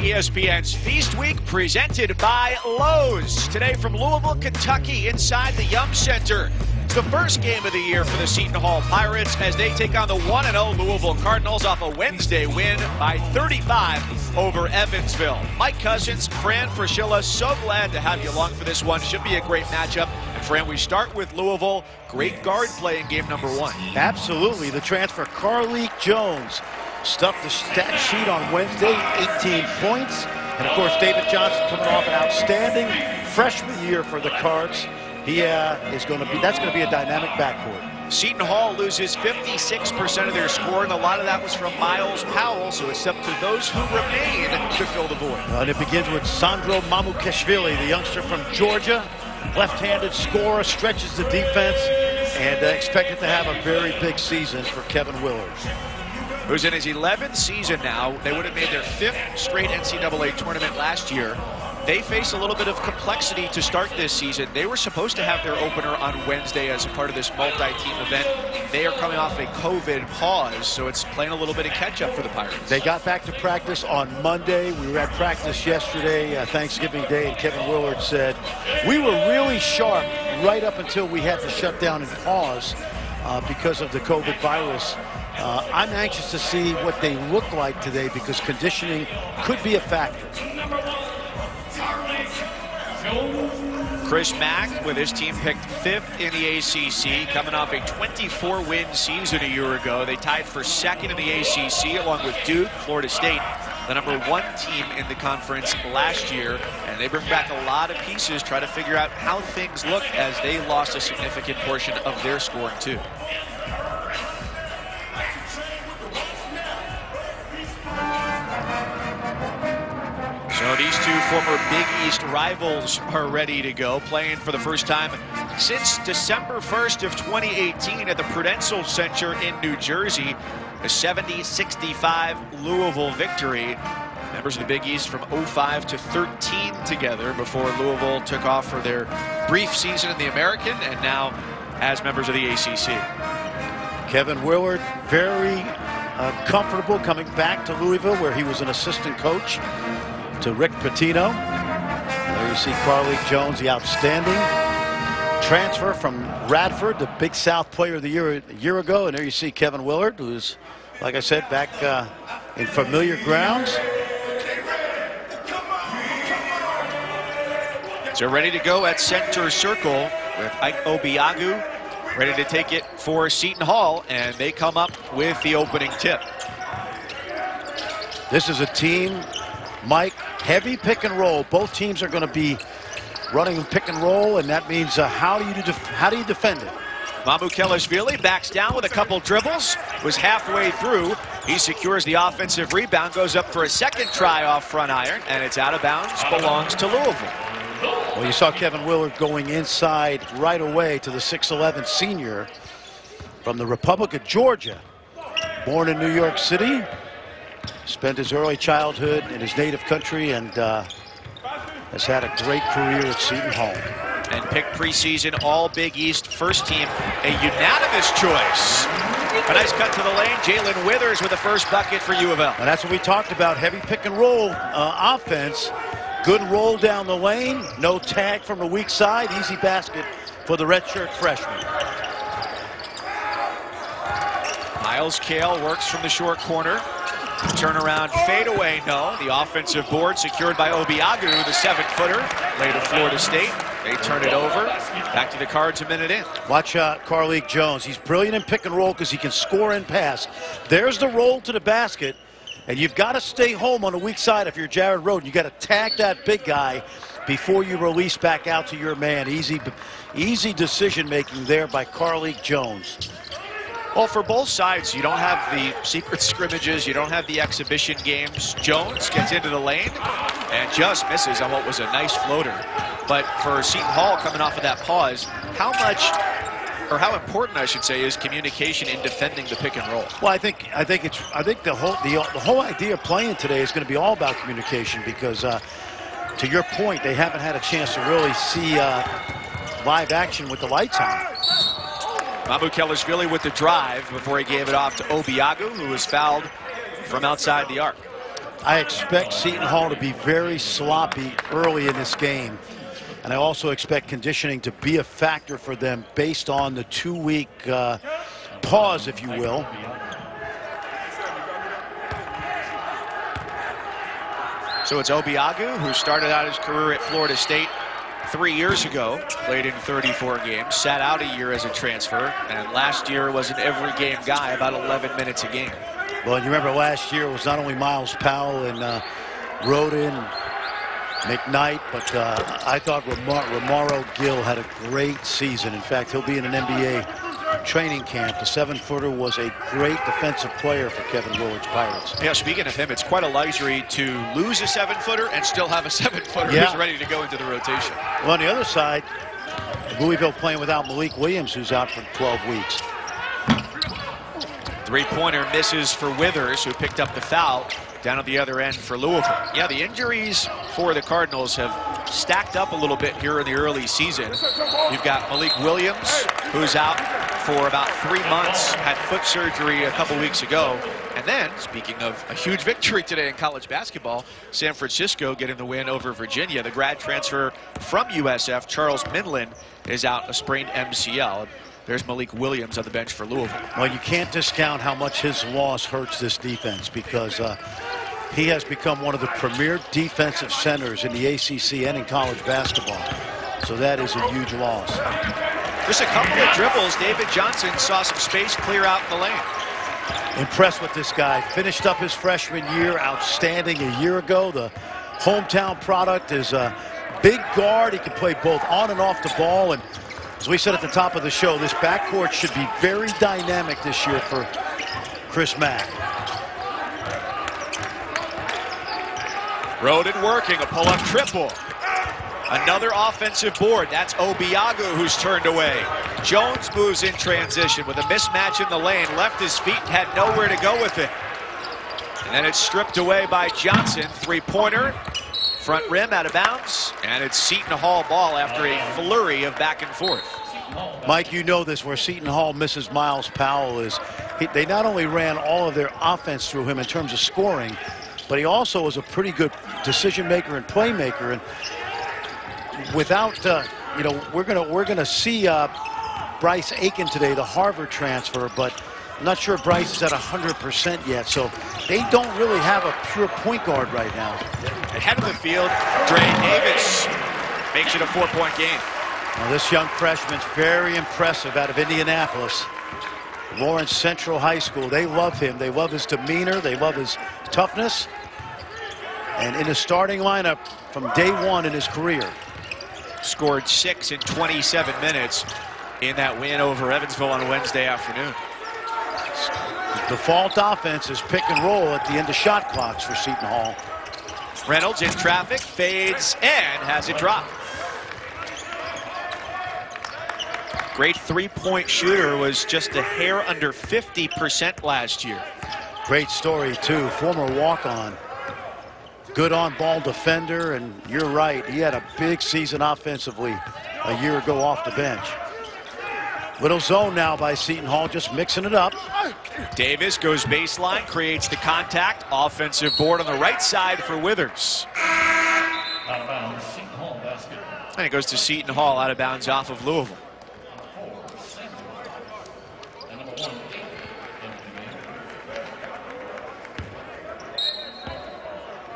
ESPN's Feast Week presented by Lowe's. Today from Louisville, Kentucky, inside the Yum Center. It's the first game of the year for the Seton Hall Pirates as they take on the 1-0 Louisville Cardinals off a Wednesday win by 35 over Evansville. Mike Cousins, Fran Fraschilla, so glad to have you along for this one. Should be a great matchup. And Fran, we start with Louisville. Great guard play in game number one. Absolutely. The transfer, Carlik Jones, stuffed the stat sheet on Wednesday, 18 points. And of course, David Johnson coming off an outstanding freshman year for the Cards. That's going to be a dynamic backcourt. Seton Hall loses 56% of their score, and a lot of that was from Miles Powell, so it's up to those who remain to fill the void. And it begins with Sandro Mamukashvili, the youngster from Georgia. Left-handed scorer, stretches the defense, and expected to have a very big season for Kevin Willard, who's in his 11th season now. They would have made their 5th straight NCAA tournament last year. They face a little bit of complexity to start this season. They were supposed to have their opener on Wednesday as a part of this multi-team event. They are coming off a COVID pause, so it's playing a little bit of catch-up for the Pirates. They got back to practice on Monday. We were at practice yesterday, Thanksgiving Day, and Kevin Willard said, we were really sharp right up until we had to shut down and pause because of the COVID virus. I'm anxious to see what they look like today because conditioning could be a factor. Chris Mack, with his team picked 5th in the ACC, coming off a 24-win season a year ago. They tied for 2nd in the ACC along with Duke, Florida State, the #1 team in the conference last year. And they bring back a lot of pieces, try to figure out how things look as they lost a significant portion of their scoring too. So these two former Big East rivals are ready to go, playing for the first time since December 1st of 2018 at the Prudential Center in New Jersey. A 70-65 Louisville victory. Members of the Big East from 05 to 13 together before Louisville took off for their brief season in the American and now as members of the ACC. Kevin Willard, very comfortable coming back to Louisville where he was an assistant coach to Rick Pitino. There you see Carlik Jones, the outstanding transfer from Radford, the Big South Player of the Year a year ago. And there you see Kevin Willard, who's, like I said, back in familiar grounds. So ready to go at center circle with Ike Obiagu, ready to take it for Seton Hall, and they come up with the opening tip. This is a team, Mike, heavy pick and roll. Both teams are going to be running pick and roll, and that means how do you defend it? Mamukashvili backs down with a couple dribbles, was halfway through. He secures the offensive rebound, goes up for a second try off front iron, and it's out of bounds, belongs to Louisville. Well, you saw Kevin Willard going inside right away to the 6'11 senior from the Republic of Georgia. Born in New York City, spent his early childhood in his native country, and has had a great career at Seton Hall. And picked preseason All Big East first team, a unanimous choice. A nice cut to the lane. Jalen Withers with the first bucket for U of L. And that's what we talked about, heavy pick and roll offense. Good roll down the lane, no tag from the weak side, easy basket for the redshirt freshman. Miles Cale works from the short corner. Turnaround fadeaway, no. The offensive board secured by Obiagu, the 7-footer, laid to Florida State. They turn it over. Back to the Cards a minute in. Watch Carlik Jones. He's brilliant in pick and roll because he can score and pass. There's the roll to the basket. And you've got to stay home on the weak side if you're Jared Rhoden. You got to tag that big guy before you release back out to your man. Easy decision making there by Carlik Jones. Well, for both sides, you don't have the secret scrimmages, you don't have the exhibition games. Jones gets into the lane and just misses on what was a nice floater. But for Seton Hall coming off of that pause, how important, I should say, is communication in defending the pick and roll? Well, I think the whole idea of playing today is going to be all about communication because, to your point, they haven't had a chance to really see live action with the lights on. Mamukashvili with the drive before he gave it off to Obiagu, who was fouled from outside the arc. I expect Seton Hall to be very sloppy early in this game. And I also expect conditioning to be a factor for them based on the 2-week pause, if you will. So it's Obiagu, who started out his career at Florida State 3 years ago, played in 34 games, sat out a year as a transfer, and last year was an every game guy, about 11 minutes a game. Well, and you remember last year it was not only Miles Powell and Roden, McKnight, but I thought Romaro Gill had a great season. In fact, he'll be in an NBA training camp. The 7-footer was a great defensive player for Kevin Willard's Pirates. Yeah, speaking of him, it's quite a luxury to lose a 7-footer and still have a 7-footer who's ready to go into the rotation. Well, on the other side, Louisville playing without Malik Williams, who's out for 12 weeks. Three-pointer misses for Withers, who picked up the foul down at the other end for Louisville. Yeah, the injuries for the Cardinals have stacked up a little bit here in the early season. You've got Malik Williams, who's out for about 3 months, had foot surgery a couple weeks ago. And then, speaking of a huge victory today in college basketball, San Francisco getting the win over Virginia. The grad transfer from USF, Charles Minlin, is out a sprained MCL. There's Malik Williams on the bench for Louisville. Well, you can't discount how much his loss hurts this defense, because he has become one of the premier defensive centers in the ACC and in college basketball. So that is a huge loss. Just a couple of dribbles. David Johnson saw some space clear out in the lane. Impressed with this guy. Finished up his freshman year outstanding a year ago. The hometown product is a big guard. He can play both on and off the ball. And as we said at the top of the show, this backcourt should be very dynamic this year for Chris Mack. Roden working, a pull-up triple. Another offensive board. That's Obiagu, who's turned away. Jones moves in transition with a mismatch in the lane. Left his feet and had nowhere to go with it. And then it's stripped away by Johnson. Three-pointer. Front rim out of bounds. And it's Seton Hall ball after a flurry of back and forth. Mike, you know this, where Seton Hall misses Miles Powell is they not only ran all of their offense through him in terms of scoring, but he also was a pretty good decision maker and playmaker. And without, you know, we're gonna see Bryce Aiken today, the Harvard transfer, but I'm not sure Bryce is at 100% yet. So they don't really have a pure point guard right now. Ahead of the field, Dre Davis makes it a 4-point game. Well, this young freshman's very impressive out of Indianapolis. Lawrence Central High School. They love him. They love his demeanor. They love his toughness. And in the starting lineup from day one in his career. Scored 6 in 27 minutes in that win over Evansville on Wednesday afternoon. The default offense is pick and roll at the end of shot clocks for Seton Hall. Reynolds in traffic, fades, and has it dropped. Great three-point shooter, was just a hair under 50% last year. Great story, too. Former walk-on. Good on-ball defender, and you're right, he had a big season offensively a year ago off the bench. Little zone now by Seton Hall, just mixing it up. Davis goes baseline, creates the contact. Offensive board on the right side for Withers. And it goes to Seton Hall, out of bounds off of Louisville.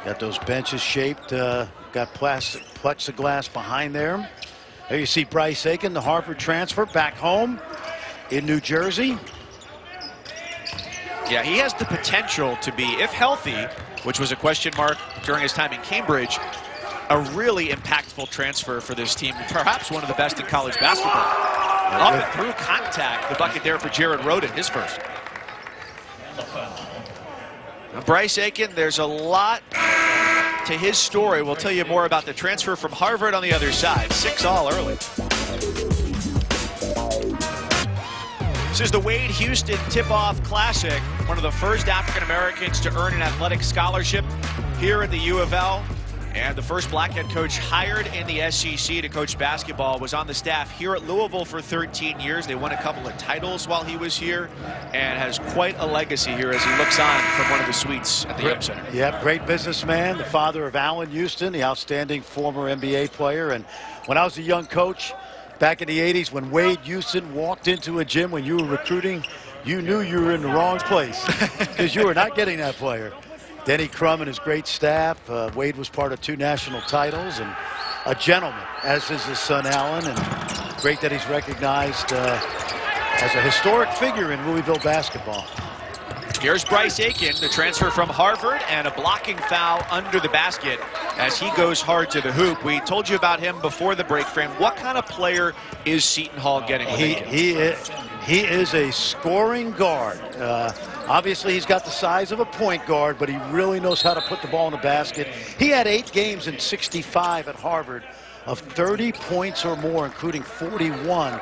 Got those benches shaped, got plexiglass behind there. There you see Bryce Aiken, the Harvard transfer, back home in New Jersey. Yeah, he has the potential to be, if healthy, which was a question mark during his time in Cambridge, a really impactful transfer for this team. Perhaps one of the best in college basketball. Up and through contact, the bucket there for Jared Roden, his first. Now, Bryce Aiken, there's a lot to his story. We'll tell you more about the transfer from Harvard on the other side. 6-all early. This is the Wade Houston Tip-Off Classic. One of the first African Americans to earn an athletic scholarship here at the U of L. And the first black head coach hired in the SEC to coach basketball was on the staff here at Louisville for 13 years. They won a couple of titles while he was here and has quite a legacy here as he looks on from one of the suites at the Yum Center. Yeah, great businessman, the father of Allen Houston, the outstanding former NBA player. And when I was a young coach back in the 80s, when Wade Houston walked into a gym when you were recruiting, you knew you were in the wrong place because you were not getting that player. Denny Crum and his great staff. Wade was part of 2 national titles and a gentleman, as is his son Allen. And great that he's recognized as a historic figure in Louisville basketball. Here's Bryce Aiken, the transfer from Harvard, and a blocking foul under the basket as he goes hard to the hoop. We told you about him before the break frame. What kind of player is Seton Hall getting with Aiken? He is a scoring guard. Obviously, he's got the size of a point guard, but he really knows how to put the ball in the basket. He had 8 games in 65 at Harvard of 30 points or more, including 41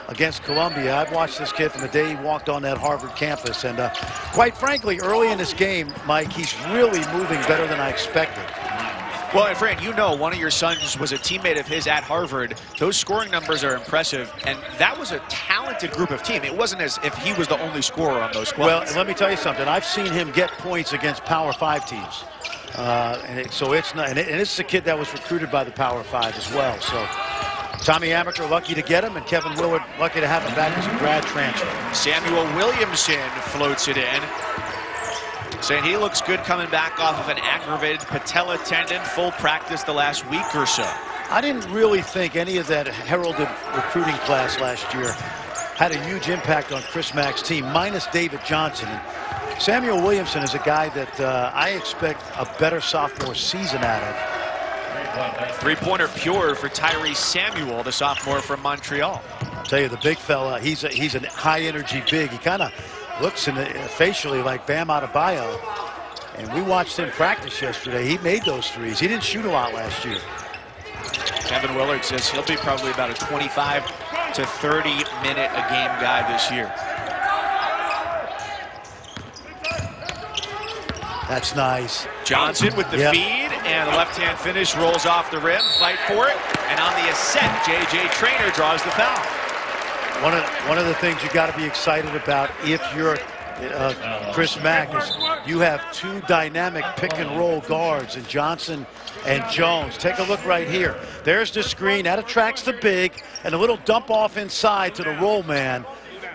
against Columbia. I've watched this kid from the day he walked on that Harvard campus. And quite frankly, early in this game, Mike, he's really moving better than I expected. Well, and Fran, you know one of your sons was a teammate of his at Harvard. Those scoring numbers are impressive, and that was a talented group of team. It wasn't as if he was the only scorer on those squads. Well, let me tell you something. I've seen him get points against Power 5 teams. So it's not, and this is a kid that was recruited by the Power 5 as well. So Tommy Amaker lucky to get him, and Kevin Willard lucky to have him back as a grad transfer. Samuel Williamson floats it in, saying he looks good coming back off of an aggravated patella tendon, full practice the last week or so. I didn't really think any of that heralded recruiting class last year had a huge impact on Chris Mack's team, minus David Johnson. And Samuel Williamson is a guy that I expect a better sophomore season out of. Three-pointer pure for Tyrese Samuel, the sophomore from Montreal. I'll tell you, the big fella, he's a high-energy big. He kind of looks facially like Bam Adebayo. And we watched him practice yesterday. He made those threes. He didn't shoot a lot last year. Kevin Willard says he'll be probably about a 25 to 30 minute a game guy this year. That's nice. Johnson with the feed, and the left-hand finish, rolls off the rim, fight for it, and on the ascent, J.J. Traynor draws the foul. One of the things you got to be excited about if you're Chris Mack is you have 2 dynamic pick-and-roll guards in Johnson and Jones. Take a look right here. There's the screen. That attracts the big, and a little dump off inside to the roll man.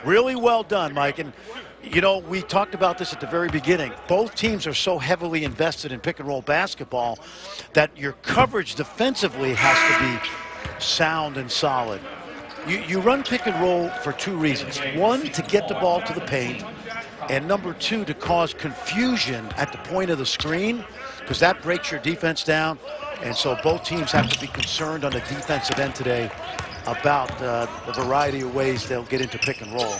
Really well done, Mike. And you know, we talked about this at the very beginning. Both teams are so heavily invested in pick-and-roll basketball that your coverage defensively has to be sound and solid. You run pick-and-roll for 2 reasons. 1, to get the ball to the paint, and number 2, to cause confusion at the point of the screen, because that breaks your defense down. And so both teams have to be concerned on the defensive end today about the variety of ways they'll get into pick-and-roll.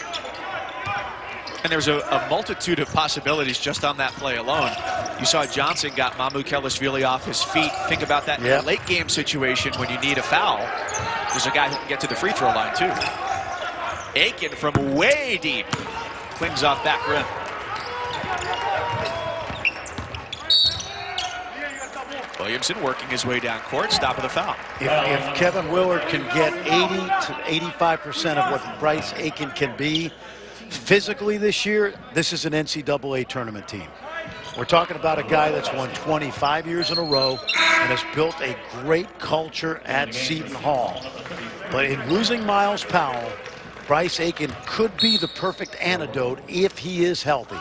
And there's a multitude of possibilities just on that play alone. You saw Johnson got Mamukelashvili off his feet. Think about that in a late game situation when you need a foul. There's a guy who can get to the free throw line too. Aiken from way deep clings off back rim. Williamson working his way down court, stop of the foul. If Kevin Willard can get 80 to 85% of what Bryce Aiken can be physically this year, this is an NCAA tournament team. We're talking about a guy that's won 25 years in a row and has built a great culture at Seton Hall. But in losing Miles Powell, Bryce Aiken could be the perfect antidote if he is healthy.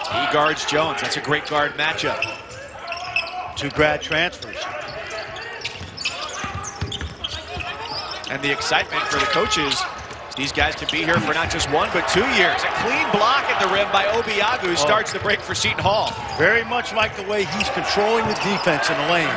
He guards Jones. That's a great guard matchup. 2 grad transfers. And the excitement for the coaches, these guys can be here for not just 1 but 2 years. A clean block at the rim by Obiagu starts the break for Seton Hall. Very much like the way he's controlling the defense in the lane.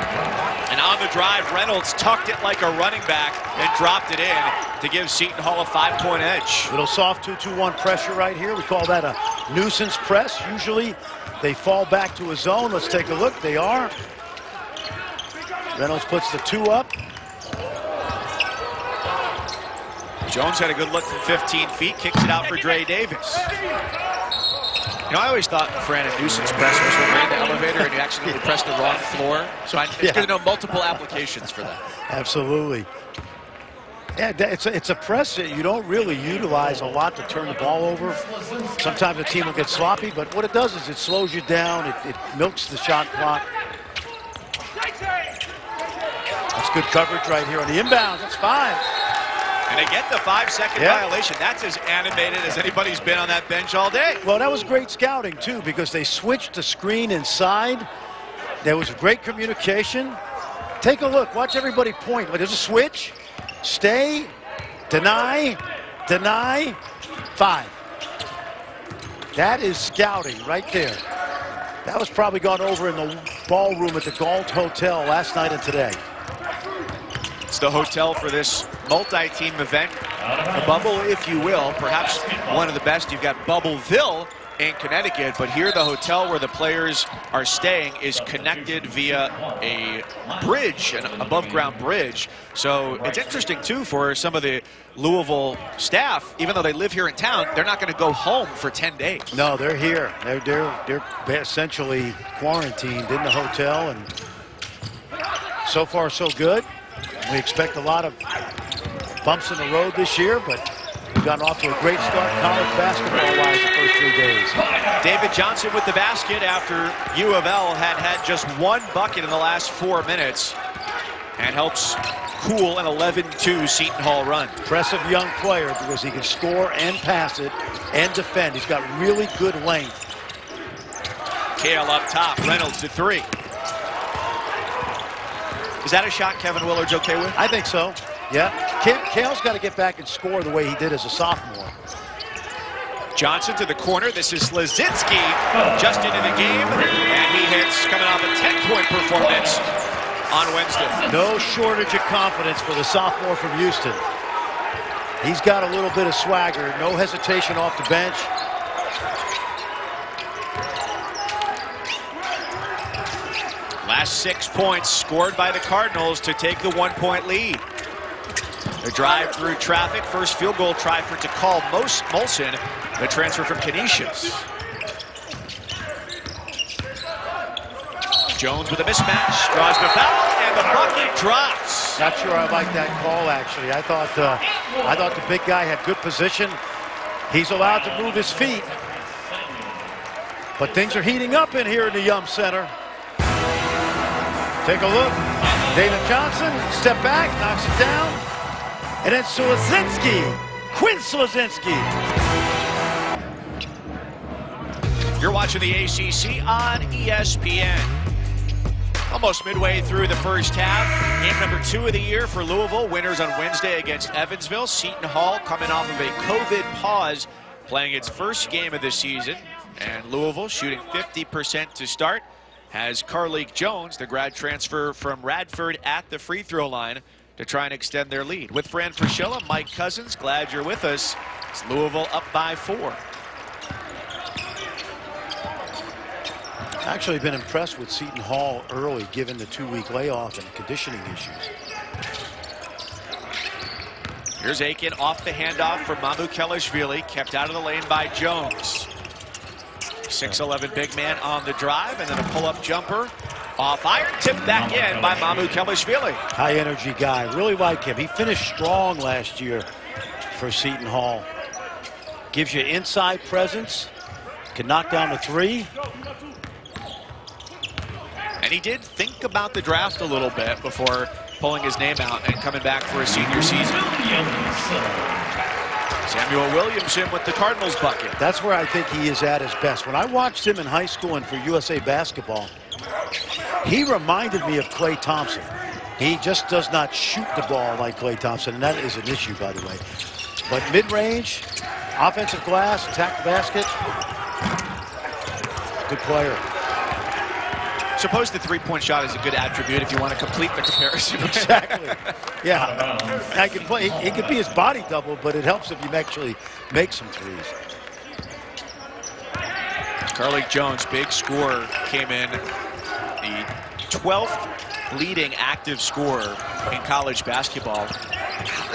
And on the drive, Reynolds tucked it like a running back and dropped it in to give Seton Hall a 5-point edge. Little soft 2-2-1 pressure right here. We call that a nuisance press. Usually they fall back to a zone. Let's take a look. They are. Reynolds puts the 2 up. Jones had a good look from 15 feet, kicks it out for Dre Davis. You know, I always thought Fran and Newsom's press was when you're in the elevator and you accidentally press the wrong floor. So it's going to know multiple applications for that. Absolutely. Yeah, it's a press that you don't really utilize a lot to turn the ball over. Sometimes the team will get sloppy, but what it does is it slows you down. It milks the shot clock. That's good coverage right here on the inbounds. That's 5. And they get the 5-second violation. That's as animated as anybody's been on that bench all day. Well, that was great scouting, too, because they switched the screen inside. There was great communication. Take a look. Watch everybody point. There's a switch. Stay. Deny. Deny. 5. That is scouting right there. That was probably gone over in the ballroom at the Galt Hotel last night and today. It's the hotel for this multi-team event, the bubble, if you will, perhaps one of the best. You've got Bubbleville in Connecticut, but here the hotel where the players are staying is connected via a bridge, an above-ground bridge. So it's interesting, too, for some of the Louisville staff. Even though they live here in town, they're not going to go home for 10 days. No, they're here. They're essentially quarantined in the hotel, and so far so good. We expect a lot of bumps in the road this year, but we've gotten off to a great start college basketball-wise the first 3 days. David Johnson with the basket after U of L had just 1 bucket in the last 4 minutes and helps cool an 11-2 Seton Hall run. Impressive young player because he can score and pass it and defend. He's got really good length. Kale up top, Reynolds to 3. Is that a shot Kevin Willard's okay with? I think so, yeah. Kale's got to get back and score the way he did as a sophomore. Johnson to the corner. This is Slazinski just into the game, and he hits coming off a 10-point performance on Wednesday. No shortage of confidence for the sophomore from Houston. He's got a little bit of swagger, no hesitation off the bench. Last 6 points scored by the Cardinals to take the 1-point lead. The drive through traffic. First field goal try for Takal Molson, the transfer from Canisius. Jones with a mismatch, draws the foul, and the bucket drops. Not sure I like that call, actually. I thought the big guy had good position. He's allowed to move his feet. But things are heating up in here in the Yum Center. Take a look. David Johnson, step back, knocks it down. And then Slazinski, Quinn Slazinski. You're watching the ACC on ESPN. Almost midway through the first half. Game number 2 of the year for Louisville. Winners on Wednesday against Evansville. Seton Hall coming off of a COVID pause, playing its first game of the season. And Louisville shooting 50% to start. Has Carleek Jones, the grad transfer from Radford, at the free throw line to try and extend their lead. With Fran Fraschilla, Mike Cousins, glad you're with us. It's Louisville up by 4. Actually been impressed with Seton Hall early, given the 2-week layoff and conditioning issues. Here's Aiken off the handoff from Mamukelashvili, kept out of the lane by Jones. 6'11" big man on the drive, and then a pull-up jumper off iron, tipped back in by Mamukelashvili. High energy guy, really like him. He finished strong last year for Seton Hall. Gives you inside presence, can knock down the 3. And he did think about the draft a little bit before pulling his name out and coming back for a senior season. Samuel Williamson with the Cardinals bucket. That's where I think he is at his best. When I watched him in high school and for USA Basketball, he reminded me of Klay Thompson. He just does not shoot the ball like Klay Thompson, and that is an issue, by the way. But mid-range, offensive glass, attack the basket, good player. Suppose the three-point shot is a good attribute if you want to complete the comparison. Exactly. Yeah. I can play. It could be his body double, but it helps if you actually make some threes. Carleek Jones, big scorer, came in the 12th leading active scorer in college basketball.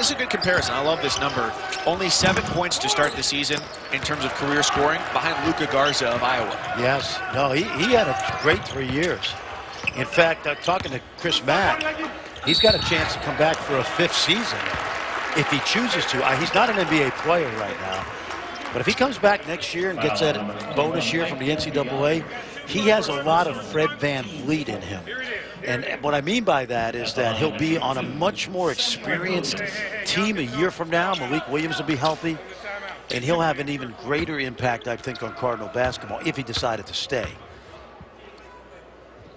this is a good comparison. I love this number. Only 7 points to start the season in terms of career scoring behind Luka Garza of Iowa. Yes. No, he had a great 3 years. In fact, talking to Chris Mack, he's got a chance to come back for a 5th season if he chooses to. He's not an NBA player right now. But if he comes back next year and gets that bonus year from the NCAA, he has a lot of Fred VanVleet in him. And what I mean by that is that he'll be on a much more experienced team a year from now. Malik Williams will be healthy, and he'll have an even greater impact, I think, on Cardinal basketball if he decided to stay.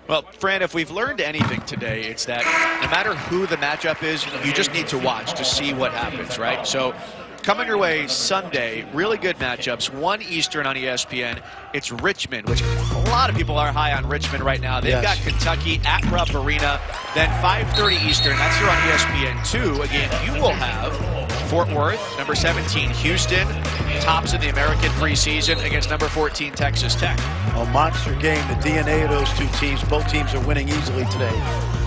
Well, Fran, if we've learned anything today, it's that no matter who the matchup is, you just need to watch to see what happens, right? So coming your way Sunday, really good matchups. 1 Eastern on ESPN. It's Richmond, which a lot of people are high on Richmond right now. They've got Kentucky at Rupp Arena. Then 5:30 Eastern, that's here on ESPN2. Again, you will have Fort Worth, number 17, Houston, tops in the American preseason against number 14, Texas Tech. A monster game. The DNA of those two teams, both teams are winning easily today.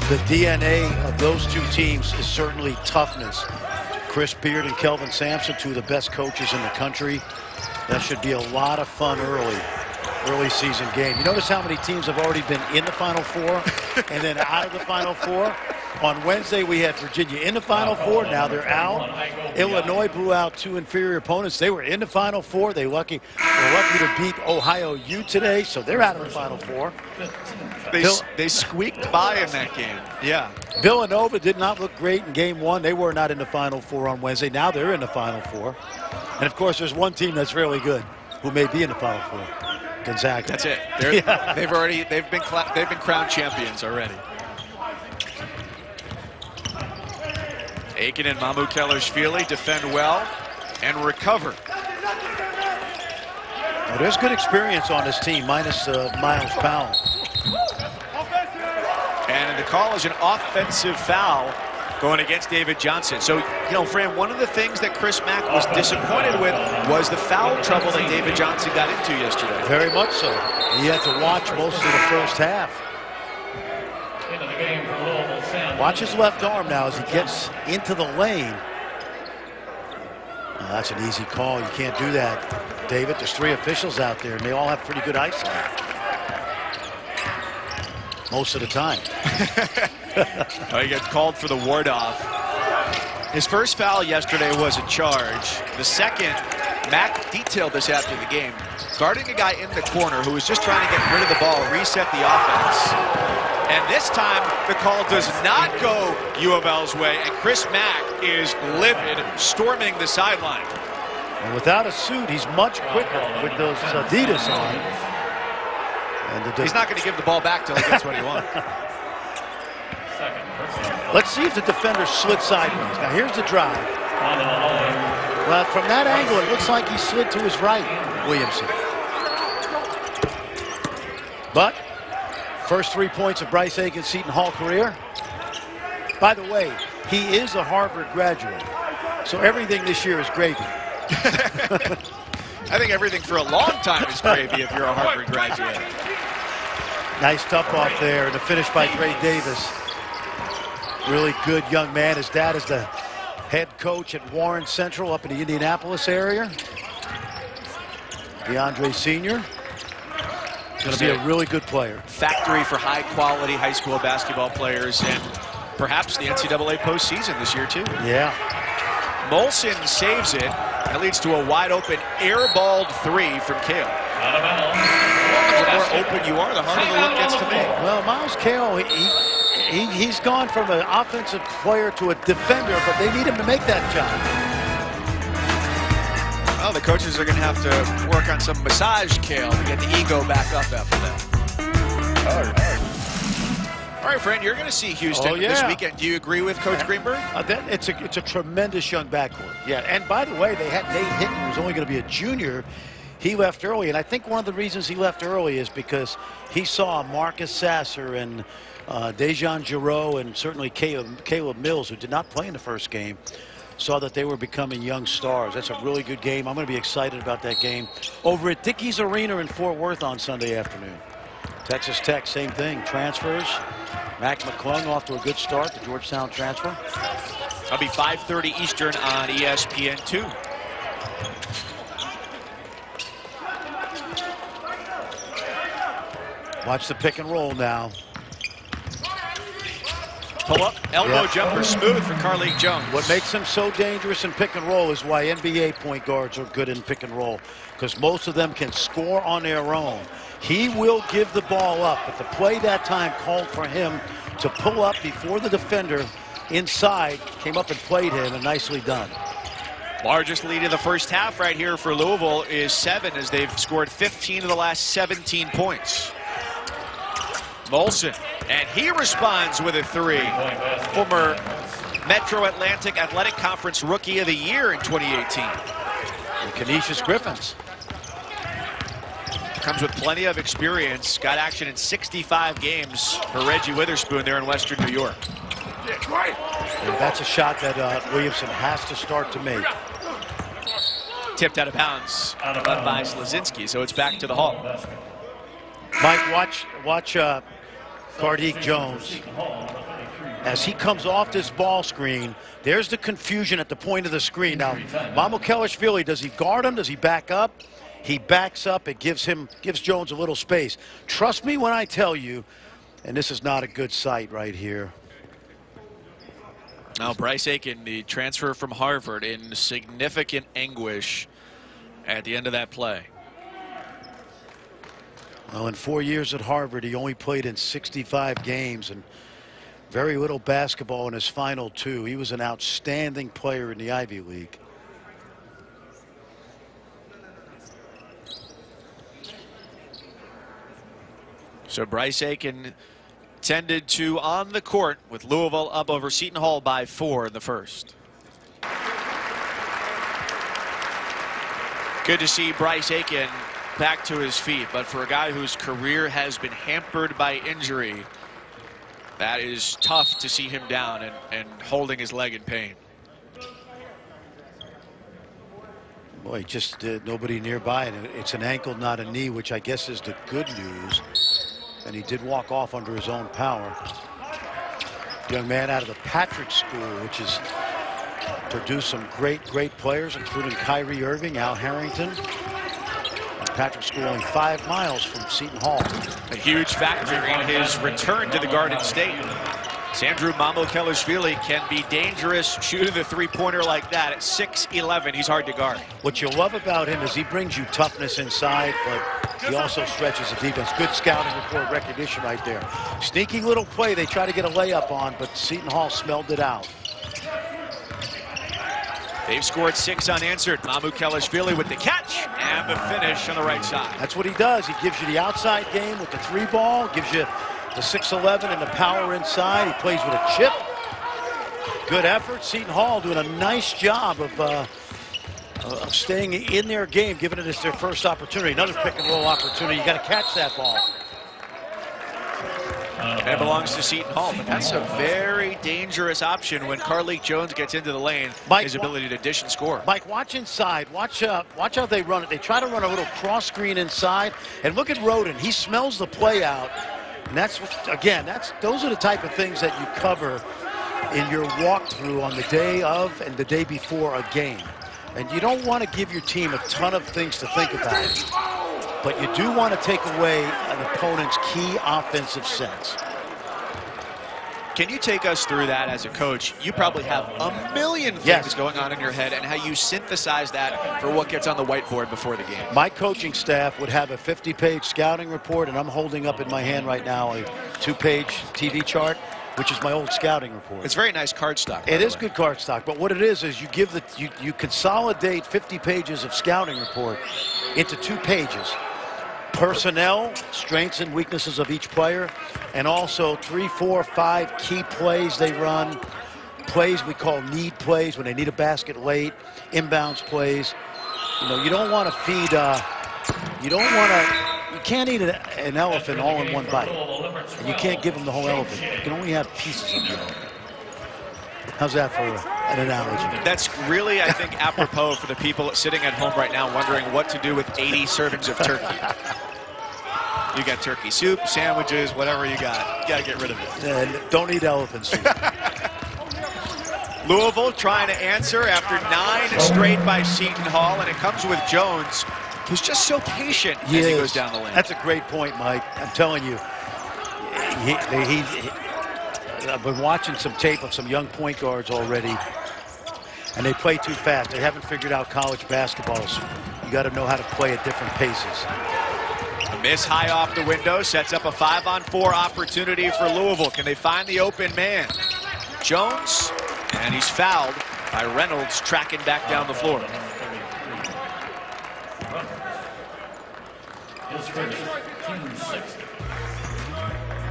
The DNA of those two teams is certainly toughness. Chris Beard and Kelvin Sampson, two of the best coaches in the country. That should be a lot of fun early season game. You notice how many teams have already been in the Final Four and then out of the Final Four? On Wednesday, we had Virginia in the Final Four. Now they're out. Illinois blew out 2 inferior opponents. They were in the Final Four. They're lucky to beat Ohio U today, so they're out of the Final Four. They squeaked by in that game. Yeah. Villanova did not look great in game 1. They were not in the Final Four on Wednesday. Now they're in the Final Four. And, of course, there's one team that's really good who may be in the Final Four. Gonzaga. That's it. They've been crowned champions already. Aiken and Mamu Kellershvili defend well and recover. Well, there's good experience on this team, minus Miles Powell. And the call is an offensive foul going against David Johnson. So, you know, Fran, one of the things that Chris Mack was disappointed with was the foul trouble that David Johnson got into yesterday. Very much so. He had to watch most of the first half. Watch his left arm now as he gets into the lane. Oh, that's an easy call. You can't do that, David. There's 3 officials out there, and they all have pretty good eyesight. Most of the time. He gets called for the ward-off. His first foul yesterday was a charge. The second, Mack detailed this after the game, guarding a guy in the corner who was just trying to get rid of the ball, reset the offense. And this time, the call does not go U of L's way, and Chris Mack is livid, storming the sideline. And without a suit, he's much quicker with those Adidas on. And he's not going to give the ball back till he gets what he wants. Let's see if the defender slid sideways. Now, here's the drive. Well, from that angle, it looks like he slid to his right, Williamson. But first 3 points of Bryce Aiken's Seton Hall career. By the way, he is a Harvard graduate, so everything this year is gravy. I think everything for a long time is gravy if you're a Harvard graduate. Nice tough off there, and the finish by Dre Davis. Really good young man. His dad is the head coach at Warren Central up in the Indianapolis area. DeAndre Sr. Going to be a really good player. Factory for high-quality high school basketball players, and perhaps the NCAA postseason this year, too. Yeah. Molson saves it. That leads to a wide-open airballed 3 from Cale. The more open you are, the harder the look gets to make. Well, Miles Cale, he's gone from an offensive player to a defender, but they need him to make that job. Well, the coaches are going to have to work on some massage Cale to get the ego back up after that. All right, friend, you're going to see Houston this weekend. Do you agree with Coach Greenberg? It's a tremendous young backcourt. Yeah, and by the way, they had Nate Hinton, who was only going to be a junior. He left early, and I think one of the reasons he left early is because he saw Marcus Sasser and Dejan Giroux and certainly Caleb Mills, who did not play in the first game, saw that they were becoming young stars. That's a really good game. I'm going to be excited about that game over at Dickies Arena in Fort Worth on Sunday afternoon. Texas Tech, same thing. Transfers. Mac McClung off to a good start, the Georgetown transfer. That'll be 5:30 Eastern on ESPN2. Watch the pick and roll now. Pull up, elbow jumper, smooth for Carlik Jones. What makes him so dangerous in pick and roll is why NBA point guards are good in pick and roll, because most of them can score on their own. He will give the ball up, but the play that time called for him to pull up before the defender inside, came up and played him, and nicely done. Largest lead in the first half right here for Louisville is 7, as they've scored 15 of the last 17 points. Molson, and he responds with a 3. Former Metro Atlantic Athletic Conference Rookie of the Year in 2018. And Canisius Griffins. Comes with plenty of experience. Got action in 65 games for Reggie Witherspoon there in Western New York. And that's a shot that Williamson has to start to make. Tipped out of bounds, led by Slazinski, so it's back to the Hall. Mike, watch Carlik Jones. As he comes off this ball screen, there's the confusion at the point of the screen. Now, Mamukelashvili, does he guard him? Does he back up? He backs up. It gives Jones a little space. Trust me when I tell you, and this is not a good sight right here. Now, Bryce Aiken, the transfer from Harvard, in significant anguish at the end of that play. Well, in 4 years at Harvard, he only played in 65 games and very little basketball in his final 2. He was an outstanding player in the Ivy League. So Bryce Aiken tended to on the court with Louisville up over Seton Hall by 4 in the first. Good to see Bryce Aiken back to his feet, but for a guy whose career has been hampered by injury, that is tough to see him down and holding his leg in pain. Boy, just nobody nearby, and it's an ankle, not a knee, which I guess is the good news. And he did walk off under his own power. Young man out of the Patrick School, which has produced some great players, including Kyrie Irving, Al Harrington. And Patrick School only 5 miles from Seton Hall. A huge factor in his return to the Garden State. Sandro Mamukelashvili can be dangerous shooting the three-pointer like that. At 6'11", he's hard to guard. What you love about him is he brings you toughness inside, but he also stretches the defense. Good scouting report recognition right there. Sneaky little play they try to get a layup on, but Seton Hall smelled it out. They've scored 6 unanswered. Mamukelashvili with the catch and the finish on the right side. That's what he does. He gives you the outside game with the 3-ball, gives you the 6'11" and the power inside. He plays with a chip. Good effort. Seton Hall doing a nice job of staying in their game, giving it as their first opportunity. Another pick and roll opportunity. You got to catch that ball. And it belongs to Seton Hall, but that's a very dangerous option when Carlik Jones gets into the lane. Mike, his ability to dish and score. Mike, watch inside. Watch how they run it. They try to run a little cross screen inside, and look at Roden. He smells the play out. And that's, again, those are the type of things that you cover in your walkthrough on the day of and the day before a game. And you don't want to give your team a ton of things to think about, but you do want to take away an opponent's key offensive sets. Can you take us through that as a coach? You probably have a million things going on in your head, and how you synthesize that for what gets on the whiteboard before the game. My coaching staff would have a 50-page scouting report, and I'm holding up in my hand right now a 2-page TV chart, which is my old scouting report. It's very nice card stock. It is good card stock, but what it is you give you consolidate 50 pages of scouting report into 2 pages. Personnel, strengths and weaknesses of each player, and also 3, 4, 5 key plays they run. Plays we call need plays when they need a basket late, inbounds plays. You know, you don't want to feed, you can't eat an elephant all in one bite. And you can't give them the whole elephant. You can only have pieces of the elephant. How's that for an analogy? That's really, I think, apropos for the people sitting at home right now wondering what to do with 80 servings of turkey. You got turkey soup, sandwiches, whatever you got. You got to get rid of it. And don't eat elephant soup. Louisville trying to answer after 9 straight by Seton Hall, and it comes with Jones, who's just so patient as he goes down the lane. That's a great point, Mike. I'm telling you, I've been watching some tape of some young point guards already, and they play too fast. They haven't figured out college basketball, so you got to know how to play at different paces. A miss high off the window sets up a 5-on-4 opportunity for Louisville. Can they find the open man? Jones, and he's fouled by Reynolds, tracking back down the floor.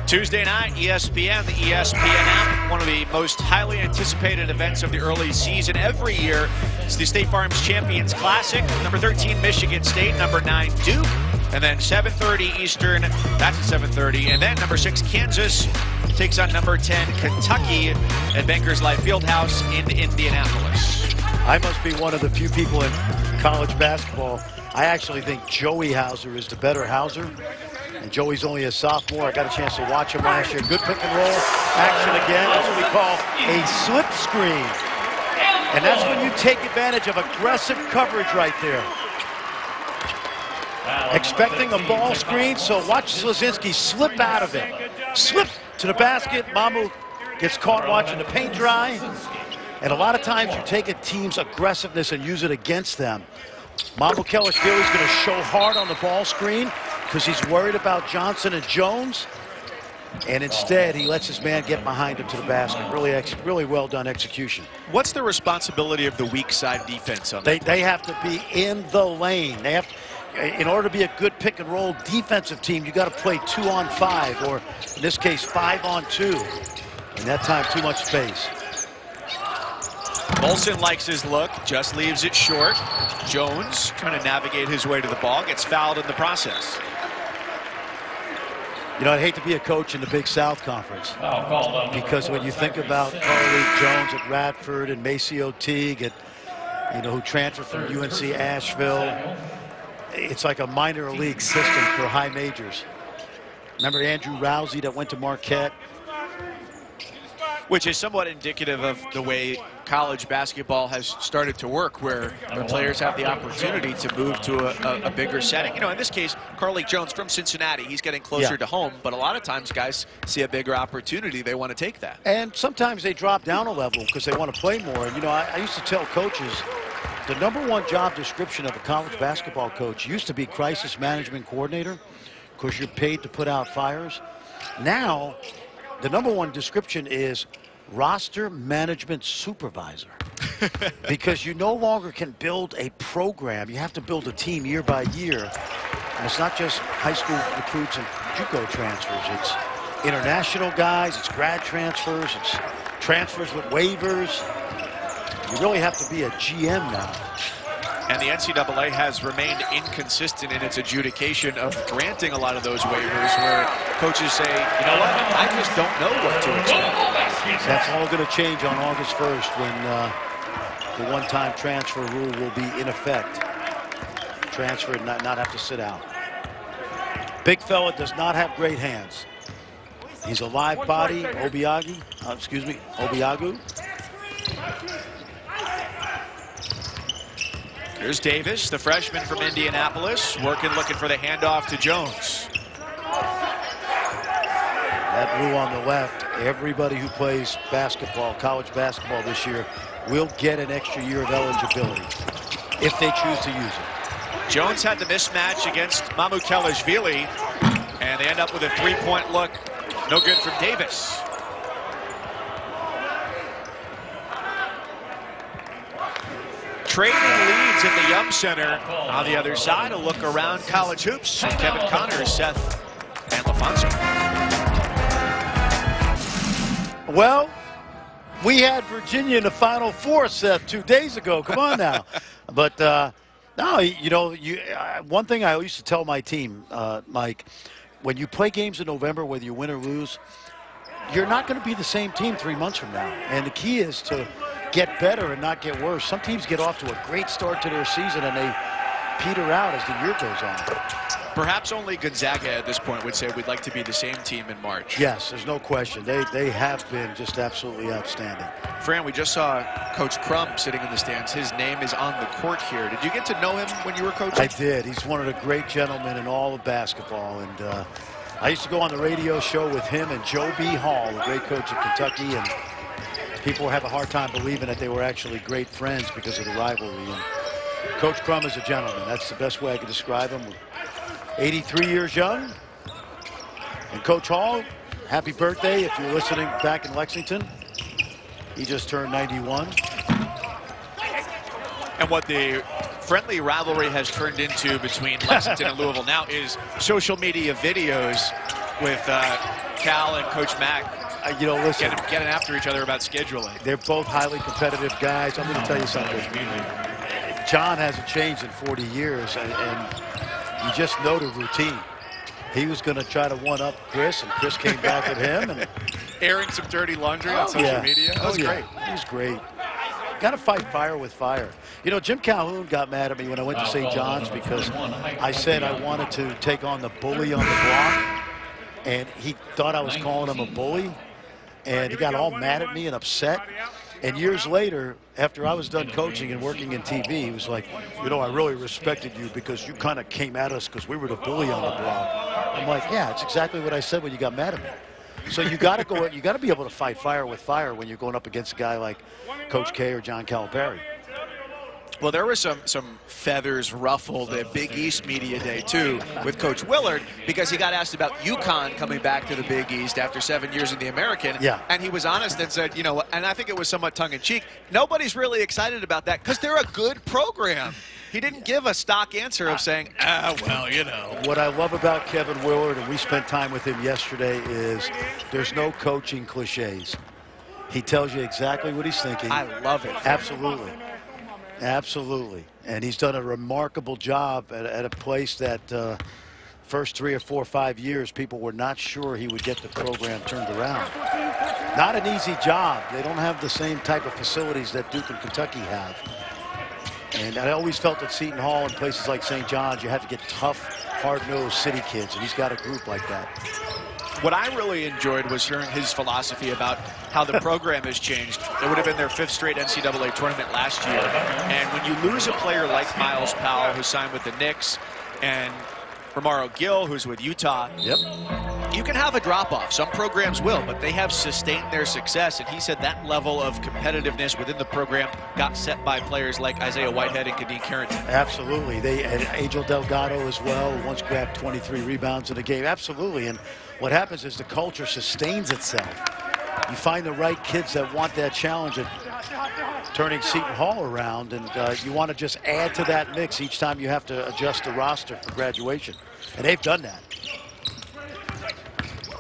Tuesday night, ESPN, the ESPN app, one of the most highly anticipated events of the early season every year. It's the State Farm's Champions Classic. Number 13, Michigan State. Number 9, Duke. And then 7:30 Eastern, that's at 7:30. And then number 6, Kansas takes on number 10, Kentucky at Bankers Life Fieldhouse in Indianapolis. I must be one of the few people in college basketball. I actually think Joey Hauser is the better Hauser. And Joey's only a sophomore. I got a chance to watch him last year. Good pick and roll action again. That's what we call a slip screen. And that's when you take advantage of aggressive coverage right there. Expecting a ball screen, so watch Slazinski slip out of it. Slip to the basket. Mamu gets caught watching the paint dry. And a lot of times you take a team's aggressiveness and use it against them. Mamu Kelishvili is going to show hard on the ball screen because he's worried about Johnson and Jones. And instead, he lets his man get behind him to the basket. Really well done execution. What's the responsibility of the weak side defense on that? They have to be in the lane. They have to, in order to be a good pick and roll defensive team, you got to play 2-on-5, or in this case 5-on-2. And that time, too much space. Molson likes his look, just leaves it short. Jones trying to navigate his way to the ball, gets fouled in the process. You know, I'd hate to be a coach in the Big South Conference, because when you think about Carly Jones at Radford and Maceo Teague, who transferred from UNC Asheville, it's like a minor league system for high majors. Remember Andrew Rousey that went to Marquette? Which is somewhat indicative of the way college basketball has started to work, where the players have the opportunity to move to a bigger setting. You know, in this case, Carly Jones from Cincinnati, he's getting closer to home, but a lot of times guys see a bigger opportunity, they want to take that. And sometimes they drop down a level because they want to play more. And, you know, I used to tell coaches, the #1 job description of a college basketball coach used to be crisis management coordinator, because you're paid to put out fires. Now, the #1 description is roster management supervisor, because you no longer can build a program. You have to build a team year by year. And it's not just high school recruits and JUCO transfers. It's international guys, it's grad transfers, it's transfers with waivers. You really have to be a GM now. And the NCAA has remained inconsistent in its adjudication of granting a lot of those waivers, where coaches say, you know what, I just don't know what to expect. That's all going to change on August 1st when the one-time transfer rule will be in effect. Transfer and not have to sit out. Big fella does not have great hands. He's a live body, Obiagu. Here's Davis, the freshman from Indianapolis, looking for the handoff to Jones. That rule on the left, everybody who plays basketball, college basketball this year, will get an extra year of eligibility if they choose to use it. Jones had the mismatch against Mamu Kelishvili, and they end up with a three-point look. No good from Davis. Trading leads in the Yum Center. On the other side, a look around college hoops. Kevin Connors, Seth, and LaFonso. Well, we had Virginia in the Final Four, Seth, 2 days ago. Come on now. But, no, you know, one thing I used to tell my team, Mike, when you play games in November, whether you win or lose, you're not going to be the same team 3 months from now. And the key is to get better and not get worse. Some teams get off to a great start to their season and they peter out as the year goes on. Perhaps only Gonzaga at this point would say we'd like to be the same team in March. Yes, there's no question. They have been just absolutely outstanding. Fran, we just saw Coach Crum sitting in the stands. His name is on the court here. Did you get to know him when you were coaching? I did. He's one of the great gentlemen in all of basketball. And I used to go on the radio show with him and Joe B. Hall, a great coach of Kentucky. And people have a hard time believing that they were actually great friends because of the rivalry. And Coach Crum is a gentleman. That's the best way I could describe him. 83 years young. And Coach Hall, happy birthday if you're listening back in Lexington. He just turned 91. And what the friendly rivalry has turned into between Lexington and Louisville now is social media videos with Cal and Coach Mack. You know, listen, getting after each other about scheduling. They're both highly competitive guys. I'm going to tell you something. John hasn't changed in 40 years, and you just know the routine. He was going to try to one-up Chris, and Chris came back at him. And airing some dirty laundry on social media. That was great. He was great. Got to fight fire with fire. You know, Jim Calhoun got mad at me when I went to St. John's because I said I wanted to take on the bully on the block, and he thought I was calling him a bully, and he got all mad at me and upset. And years later, after I was done coaching and working in TV, he was like, you know, I really respected you because you kind of came at us because we were the bully on the block. I'm like, yeah, it's exactly what I said when you got mad at me. So you got to go. You got to be able to fight fire with fire when you're going up against a guy like Coach K or John Calipari. Well, there were some feathers ruffled at Big East Media Day, too, with Coach Willard, because he got asked about UConn coming back to the Big East after 7 years in the American. Yeah. And he was honest and said, you know, and I think it was somewhat tongue-in-cheek, nobody's really excited about that because they're a good program. He didn't give a stock answer of saying, well, you know. What I love about Kevin Willard, and we spent time with him yesterday, is there's no coaching cliches. He tells you exactly what he's thinking. I love it. Absolutely. Absolutely. And he's done a remarkable job at a place that first 3 or 4 or 5 years, people were not sure he would get the program turned around. Not an easy job. They don't have the same type of facilities that Duke and Kentucky have. And I always felt at Seton Hall and places like St. John's, you had to get tough, hard-nosed city kids, and he's got a group like that. What I really enjoyed was hearing his philosophy about how the program has changed. It would have been their 5th straight NCAA tournament last year. And when you lose a player like Miles Powell, who signed with the Knicks, and Romaro Gill, who's with Utah, you can have a drop-off. Some programs will, but they have sustained their success. And he said that level of competitiveness within the program got set by players like Isaiah Whitehead and Kadeem Carrington. Absolutely. They had Angel Delgado as well, who once grabbed 23 rebounds in a game. Absolutely. And what happens is the culture sustains itself. You find the right kids that want that challenge at turning Seton Hall around, and you want to just add to that mix each time you have to adjust the roster for graduation. And they've done that.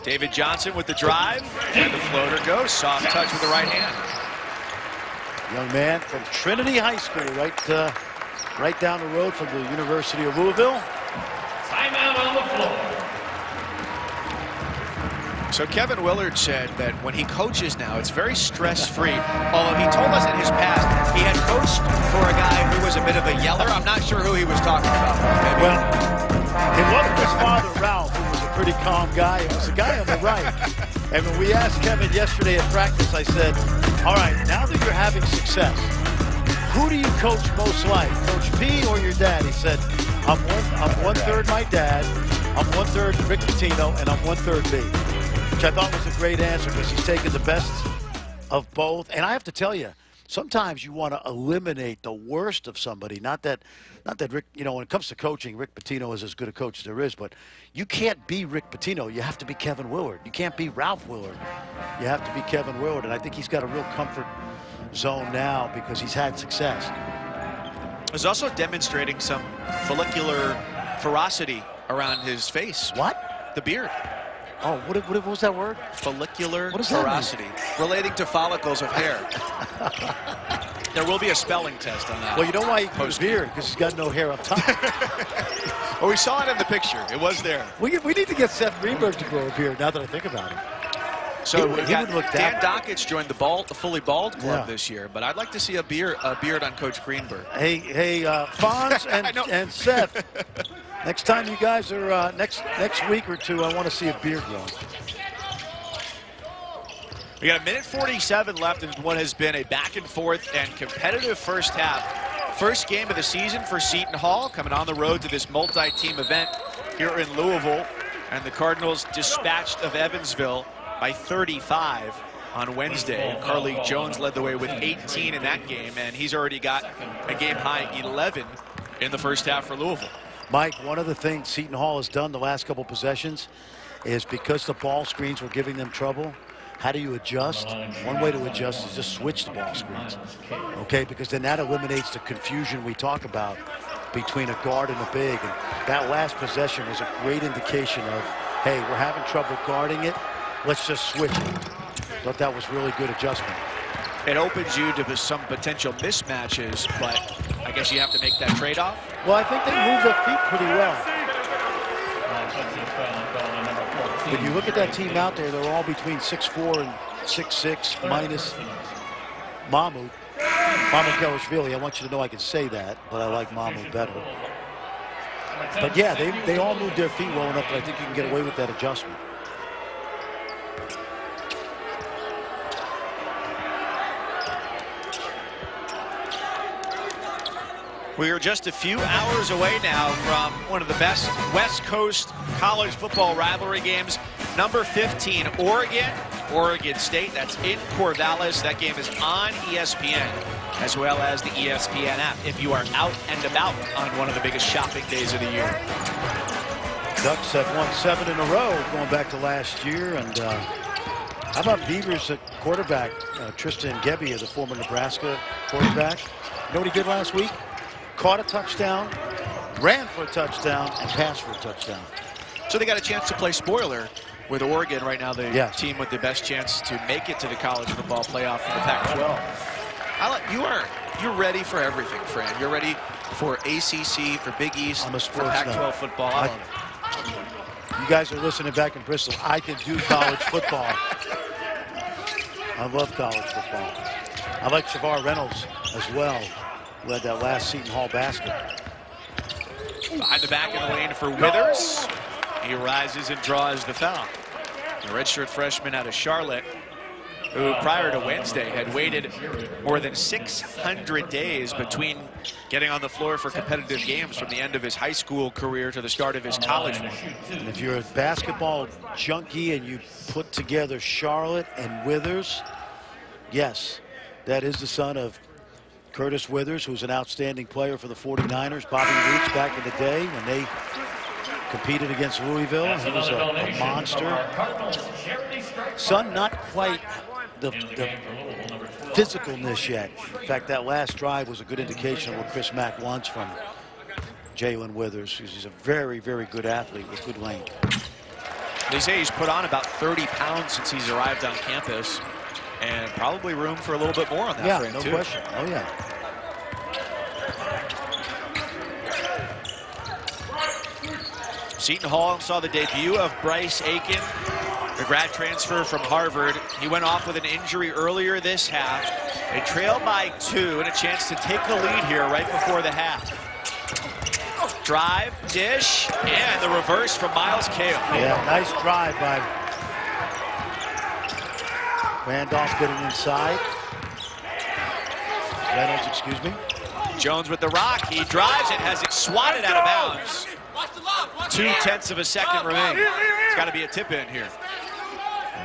David Johnson with the drive, and the floater goes. Soft touch with the right hand. Young man from Trinity High School, right down the road from the University of Louisville. Timeout on the floor. So Kevin Willard said that when he coaches now, it's very stress-free. Although he told us in his past he had coached for a guy who was a bit of a yeller. I'm not sure who he was talking about. Maybe. Well, it wasn't his father, Ralph, who was a pretty calm guy. It was the guy on the right. And when we asked Kevin yesterday at practice, I said, all right, now that you're having success, who do you coach most like, Coach P or your dad? He said, I'm one-third my dad, I'm one-third Rick Pitino, and I'm one-third B. Which I thought was a great answer because he's taken the best of both. And I have to tell you, sometimes you want to eliminate the worst of somebody. Not that Rick, you know, when it comes to coaching, Rick Pitino is as good a coach as there is, but you can't be Rick Pitino. You have to be Kevin Willard. You can't be Ralph Willard. You have to be Kevin Willard. And I think he's got a real comfort zone now because he's had success. He's also demonstrating some follicular ferocity around his face. What? The beard. Oh, what was that word? Follicular ferocity. Relating to follicles of hair. There will be a spelling test on that. Well, you know why he grows beard? Because he's got no hair up top. Well, we saw it in the picture. It was there. We need to get Seth Greenberg to grow a beard now that I think about it. So Dan Dockich joined the fully bald club this year, but I'd like to see a beard on Coach Greenberg. Hey, Fonz and Seth, Next time you guys are, next week or two, I want to see a beard run. We got 1:47 left in what has been a back and forth and competitive first half. First game of the season for Seton Hall, coming on the road to this multi-team event here in Louisville. And the Cardinals dispatched of Evansville by 35 on Wednesday. And Carly Jones led the way with 18 in that game, and he's already got a game-high 11 in the first half for Louisville. Mike, one of the things Seton Hall has done the last couple possessions is because the ball screens were giving them trouble. How do you adjust? One way to adjust is just switch the ball screens, okay? Because then that eliminates the confusion we talk about between a guard and a big. And that last possession was a great indication of, hey, we're having trouble guarding it. Let's just switch it. Thought that was really good adjustment. It opens you to some potential mismatches, but I guess you have to make that trade-off. Well, I think they move their feet pretty well. If you look at that team out there, they're all between 6'4" and 6'6", minus Mahmoud. Mahmoud. I want you to know I can say that, but I like Mahmoud better. But yeah, they all move their feet well enough that I think you can get away with that adjustment. We are just a few hours away now from one of the best West Coast college football rivalry games. Number 15, Oregon State. That's in Corvallis. That game is on ESPN, as well as the ESPN app, if you are out and about on one of the biggest shopping days of the year. Ducks have won 7 in a row going back to last year. And how about Beavers at quarterback? Tristan Gebbia, the former Nebraska quarterback. You know what he did last week? Caught a touchdown, ran for a touchdown, and passed for a touchdown. So they got a chance to play spoiler with Oregon right now, the yes. team with the best chance to make it to the college football playoff in the Pac-12. You're ready for everything, Fran. You're ready for ACC, for Big East, for Pac-12 football. You guys are listening back in Bristol. I can do college football. I love college football. I like Shavar Reynolds as well. Led that last Seton Hall basket. Behind the back in the lane for Withers. He rises and draws the foul. The redshirt freshman out of Charlotte, who prior to Wednesday had waited more than 600 days between getting on the floor for competitive games from the end of his high school career to the start of his college one. And if you're a basketball junkie and you put together Charlotte and Withers, yes, that is the son of Curtis Withers, who's an outstanding player for the 49ers. Bobby Reach back in the day when they competed against Louisville. He was a monster. Son, not quite the physicalness yet. In fact, that last drive was a good indication of what Chris Mack wants from Jalen Withers. He's a very, very good athlete with good length. They say he's put on about 30 pounds since he's arrived on campus. And probably room for a little bit more on that frame, no too. question. Oh, yeah. Seton Hall saw the debut of Bryce Aiken, the grad transfer from Harvard. He went off with an injury earlier this half. They trailed by 2 and a chance to take the lead here right before the half. Drive, dish, and the reverse from Miles Cale. Yeah, nice drive by Randolph getting inside. Reynolds, excuse me. Jones with the rock. He drives it, has it swatted out of bounds. 0.2 of a second remaining. It's got to be a tip in here.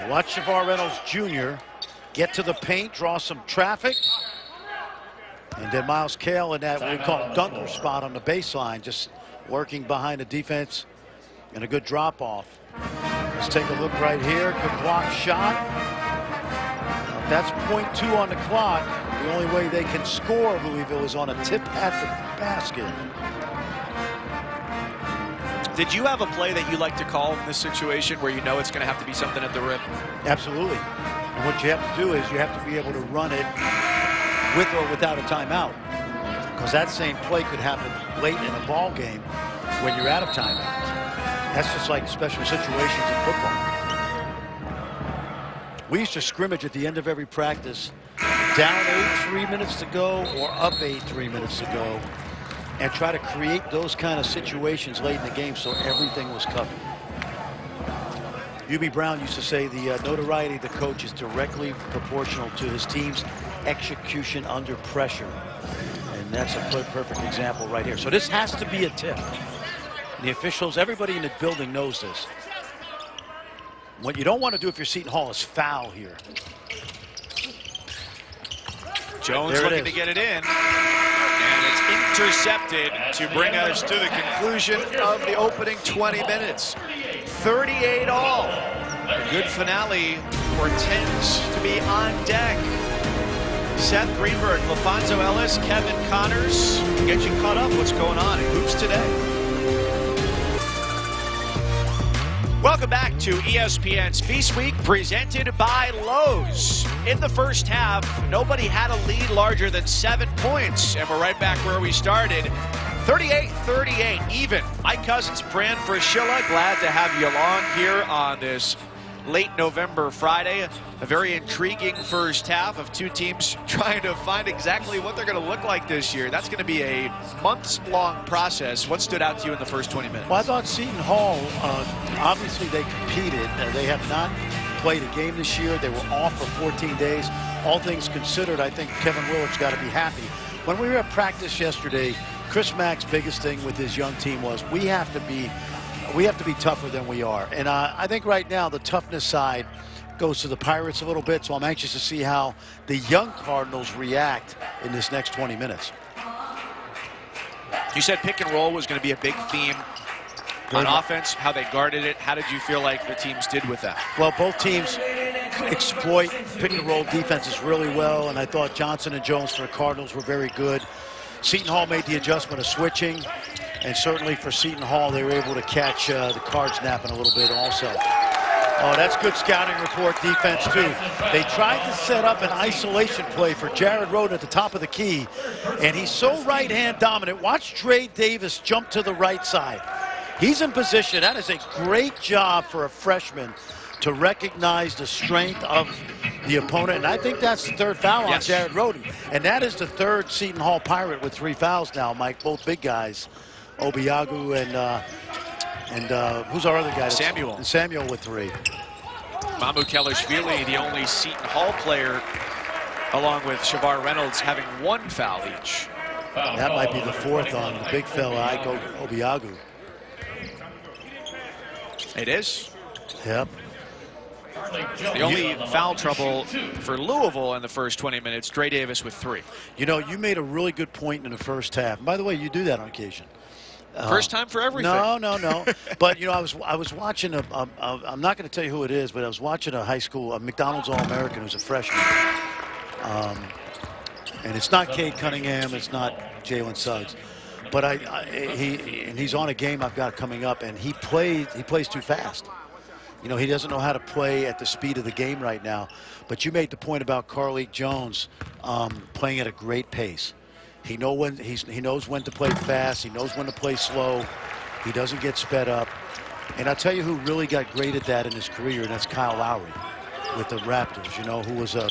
Watch Shavar Reynolds Jr. get to the paint, draw some traffic. And then Miles Cale in that what we call dunker spot on the baseline, just lurking behind the defense and a good drop off. Let's take a look right here. Good block shot. That's 0.2 on the clock. The only way they can score Louisville is on a tip at the basket. Did you have a play that you like to call in this situation where you know it's going to have to be something at the rim? Absolutely. And what you have to do is you have to be able to run it with or without a timeout. Because that same play could happen late in a ball game when you're out of timeout. That's just like special situations in football. We used to scrimmage at the end of every practice, down 8, 3 minutes to go, or up 8, 3 minutes to go. and try to create those kind of situations late in the game so everything was covered. Hubie Brown used to say the notoriety of the coach is directly proportional to his team's execution under pressure. And that's a perfect example right here. So this has to be a tip. The officials, everybody in the building knows this. What you don't want to do if you're Seton Hall is foul here. Jones looking to get it in. And it's intercepted to bring us to the conclusion of the opening 20 minutes. 38 all. A good finale portends to be on deck. Seth Greenberg, LaFonso Ellis, Kevin Connors, get you caught up. What's going on in Hoops Today? Welcome back to ESPN's Feast Week, presented by Lowe's. In the first half, nobody had a lead larger than 7 points, and we're right back where we started. 38-38 even. Mike Cousins, Fran Fraschilla, glad to have you along here on this late November Friday. A very intriguing first half of two teams trying to find exactly what they're going to look like this year. That's going to be a months-long process. What stood out to you in the first 20 minutes? Well, I thought Seton Hall, obviously they competed. They have not played a game this year. They were off for 14 days. All things considered, I think Kevin Willard's got to be happy. When we were at practice yesterday, Chris Mack's biggest thing with his young team was we have to be tougher than we are. And I think right now the toughness side goes to the Pirates a little bit, so I'm anxious to see how the young Cardinals react in this next 20 minutes. You said pick and roll was going to be a big theme on offense, how they guarded it. How did you feel like the teams did with that? Well, both teams exploit pick and roll defenses really well, and I thought Johnson and Jones for the Cardinals were very good. Seton Hall made the adjustment of switching, and certainly for Seton Hall, they were able to catch the Cards napping a little bit also. Oh, that's good scouting report defense, too. They tried to set up an isolation play for Jared Roden at the top of the key, and he's so right-hand dominant. Watch Dre Davis jump to the right side. He's in position. That is a great job for a freshman to recognize the strength of the opponent, and I think that's the third foul on Jared Roden. And that is the third Seton Hall Pirate with 3 fouls now, Mike, both big guys. Obiagu and who's our other guy? Samuel. And Samuel with 3. Mamu Kelishvili, the only Seton Hall player, along with Shavar Reynolds, having 1 foul each. That might be the 4th on the big fella, Iko Obiagu. It is. Yep. The only foul trouble for Louisville in the first 20 minutes, Dre Davis with 3. You know, you made a really good point in the first half. And by the way, you do that on occasion. First time for everything. No. But, you know, I was watching I'm not going to tell you who it is, but I was watching a high school, a McDonald's All-American who's a freshman. And it's not Cade Cunningham, it's not Jalen Suggs. But he's on a game I've got coming up, and he plays too fast. You know, he doesn't know how to play at the speed of the game right now. But you made the point about Carlik Jones playing at a great pace. He knows when to play fast. He knows when to play slow. He doesn't get sped up. And I'll tell you who really got great at that in his career, and that's Kyle Lowry with the Raptors, you know, who was a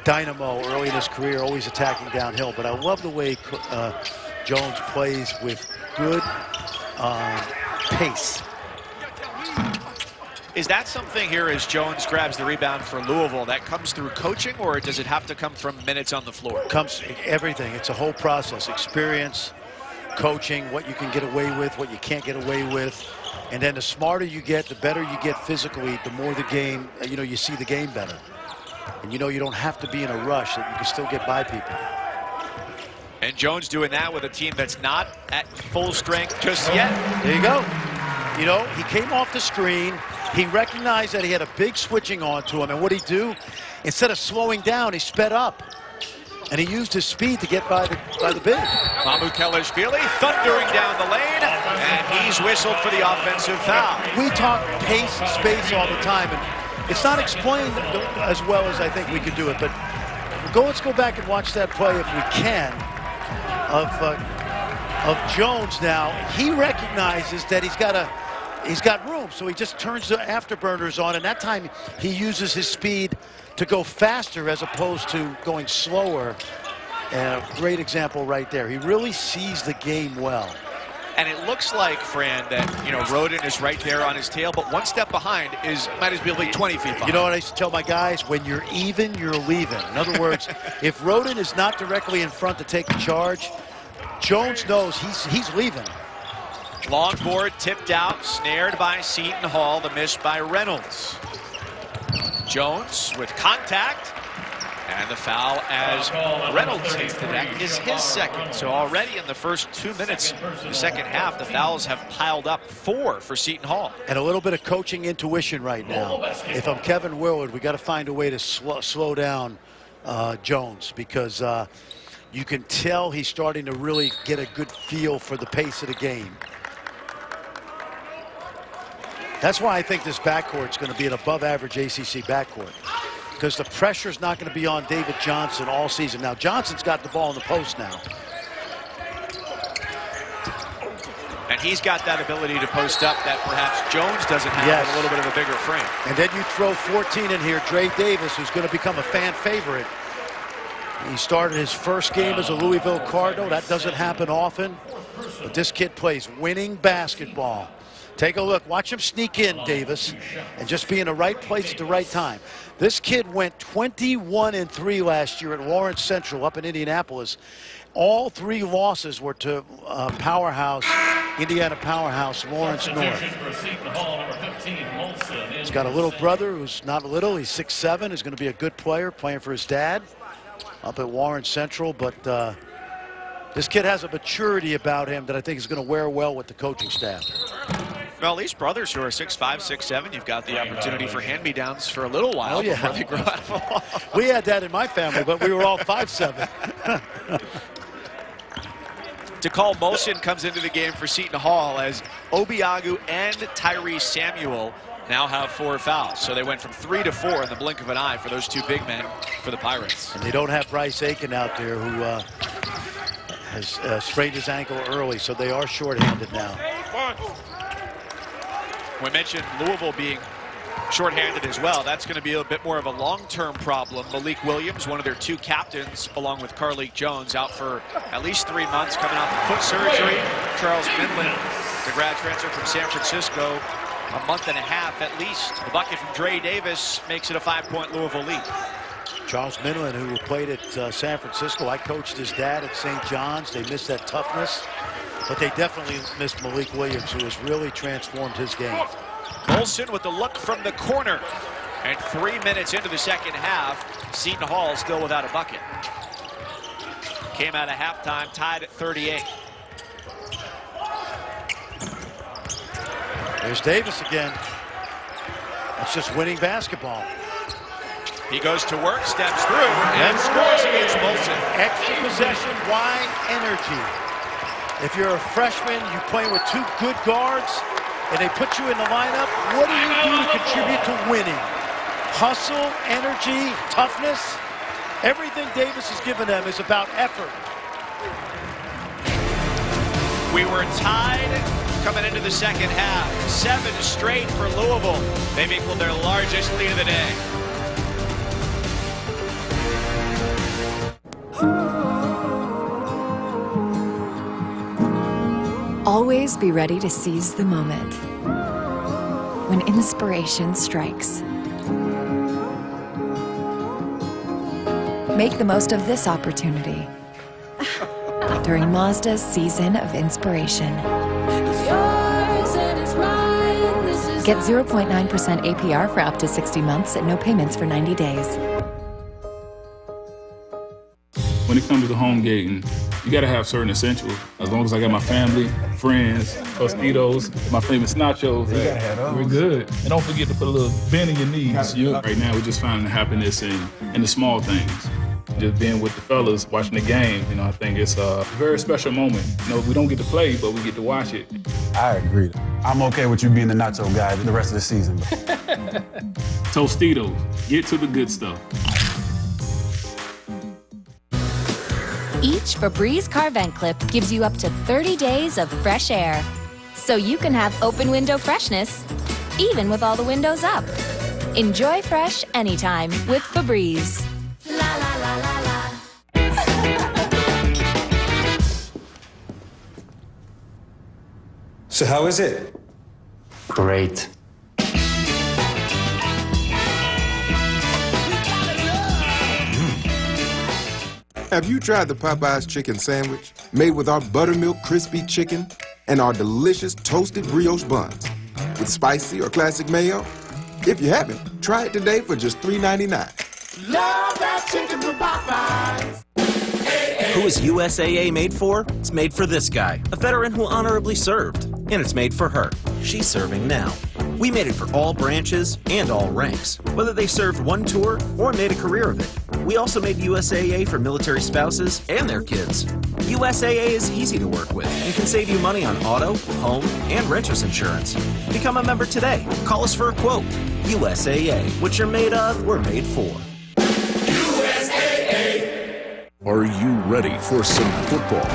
dynamo early in his career, always attacking downhill. But I love the way Jones plays with good pace. Is that something here as Jones grabs the rebound for Louisville that comes through coaching, or does it have to come from minutes on the floor? Comes everything. It's a whole process. Experience, coaching, what you can get away with, what you can't get away with. And then the smarter you get, the better you get physically, the more the game, you know, you see the game better. And you know you don't have to be in a rush, that you can still get by people. And Jones doing that with a team that's not at full strength just yet. There you go. You know, he came off the screen. He recognized that he had a big switching on to him. And what did he do? Instead of slowing down, he sped up. And he used his speed to get by the big. Mamu Kelishvili thundering down the lane. And he's whistled for the offensive foul. We talk pace and space all the time. And it's not explained as well as I think we could do it. But let's go back and watch that play if we can of Jones now. He recognizes that he's got room, so he just turns the afterburners on, and that time he uses his speed to go faster as opposed to going slower And a great example right there. He really sees the game well. And it looks like, Fran, that, you know, Roden is right there on his tail, but one step behind is might as well be 20 feet behind. You know what I used to tell my guys? When you're even, you're leaving. In other words, if Roden is not directly in front to take the charge, Jones knows he's leaving. Long board tipped out, snared by Seton Hall, the miss by Reynolds. Jones with contact. And the foul as Reynolds hits the deck is his second. So already in the first 2 minutes of the second half, the fouls have piled up 4 for Seton Hall. And a little bit of coaching intuition right now. If I'm Kevin Willard, we got to find a way to slow down Jones, because you can tell he's starting to really get a good feel for the pace of the game. That's why I think this backcourt is going to be an above-average ACC backcourt, because the pressure's not going to be on David Johnson all season. Now, Johnson's got the ball in the post now. And he's got that ability to post up that perhaps Jones doesn't have. Yes. A little bit of a bigger frame. And then you throw 14 in here, Dre Davis, who's going to become a fan favorite. He started his first game as a Louisville Cardinal. That doesn't happen often. But this kid plays winning basketball. Take a look. Watch him sneak in, Davis, and just be in the right place at the right time. This kid went 21-3 last year at Lawrence Central up in Indianapolis. All 3 losses were to Indiana powerhouse, Lawrence North. He's got a little brother who's not little. He's 6'7", is going to be a good player, playing for his dad up at Lawrence Central. But this kid has a maturity about him that I think is going to wear well with the coaching staff. Well, these brothers who are 6'5", 6'7", you've got the opportunity for hand-me-downs for a little while before they grow out of ball. We had that in my family, but we were all 5'7". DeCall Molson comes into the game for Seton Hall as Obiagu and Tyrese Samuel now have 4 fouls. So they went from 3 to 4 in the blink of an eye for those 2 big men for the Pirates. And they don't have Bryce Aiken out there, who has sprained his ankle early, so they are shorthanded now. We mentioned Louisville being shorthanded as well. That's going to be a bit more of a long-term problem. Malik Williams, one of their 2 captains, along with Carlik Jones, out for at least 3 months coming off of foot surgery. Charles Minlin, the grad transfer from San Francisco, a month and a half at least. The bucket from Dre Davis makes it a 5-point Louisville lead. Charles Minlin, who played at San Francisco. I coached his dad at St. John's. They missed that toughness, but they definitely missed Malik Williams, who has really transformed his game. Molson with the look from the corner. And 3 minutes into the second half, Seton Hall still without a bucket. Came out of halftime tied at 38. There's Davis again. That's just winning basketball. He goes to work, steps through, and scores against Molson. Extra possession, wide energy. If you're a freshman, you play with 2 good guards, and they put you in the lineup, what do you do to contribute to winning? Hustle, energy, toughness. Everything Davis has given them is about effort. We were tied coming into the second half. 7 straight for Louisville. They've equaled their largest lead of the day. Always be ready to seize the moment when inspiration strikes. Make the most of this opportunity during Mazda's Season of Inspiration. Get 0.9% APR for up to 60 months and no payments for 90 days. When it comes to the home gating, you gotta have certain essentials. As long as I got my family, friends, Tostitos, my famous nachos, we're good. And don't forget to put a little bend in your knees. Right now, we're just finding happiness in the small things. Just being with the fellas, watching the game, you know, I think it's a very special moment. You know, we don't get to play, but we get to watch it. I agree. I'm okay with you being the nacho guy the rest of the season. Tostitos, get to the good stuff. Each Febreze car vent clip gives you up to 30 days of fresh air. So you can have open window freshness, even with all the windows up. Enjoy fresh anytime with Febreze. La la la la la. So how is it? Great. Have you tried the Popeyes chicken sandwich? Made with our buttermilk crispy chicken and our delicious toasted brioche buns with spicy or classic mayo? If you haven't, try it today for just $3.99. Love that chicken from Popeyes. Who is USAA made for? It's made for this guy, a veteran who honorably served. And it's made for her. She's serving now. We made it for all branches and all ranks, whether they served one tour or made a career of it. We also made USAA for military spouses and their kids. USAA is easy to work with and can save you money on auto, home, and renter's insurance. Become a member today. Call us for a quote. USAA. What you're made of, we're made for. Are you ready for some football?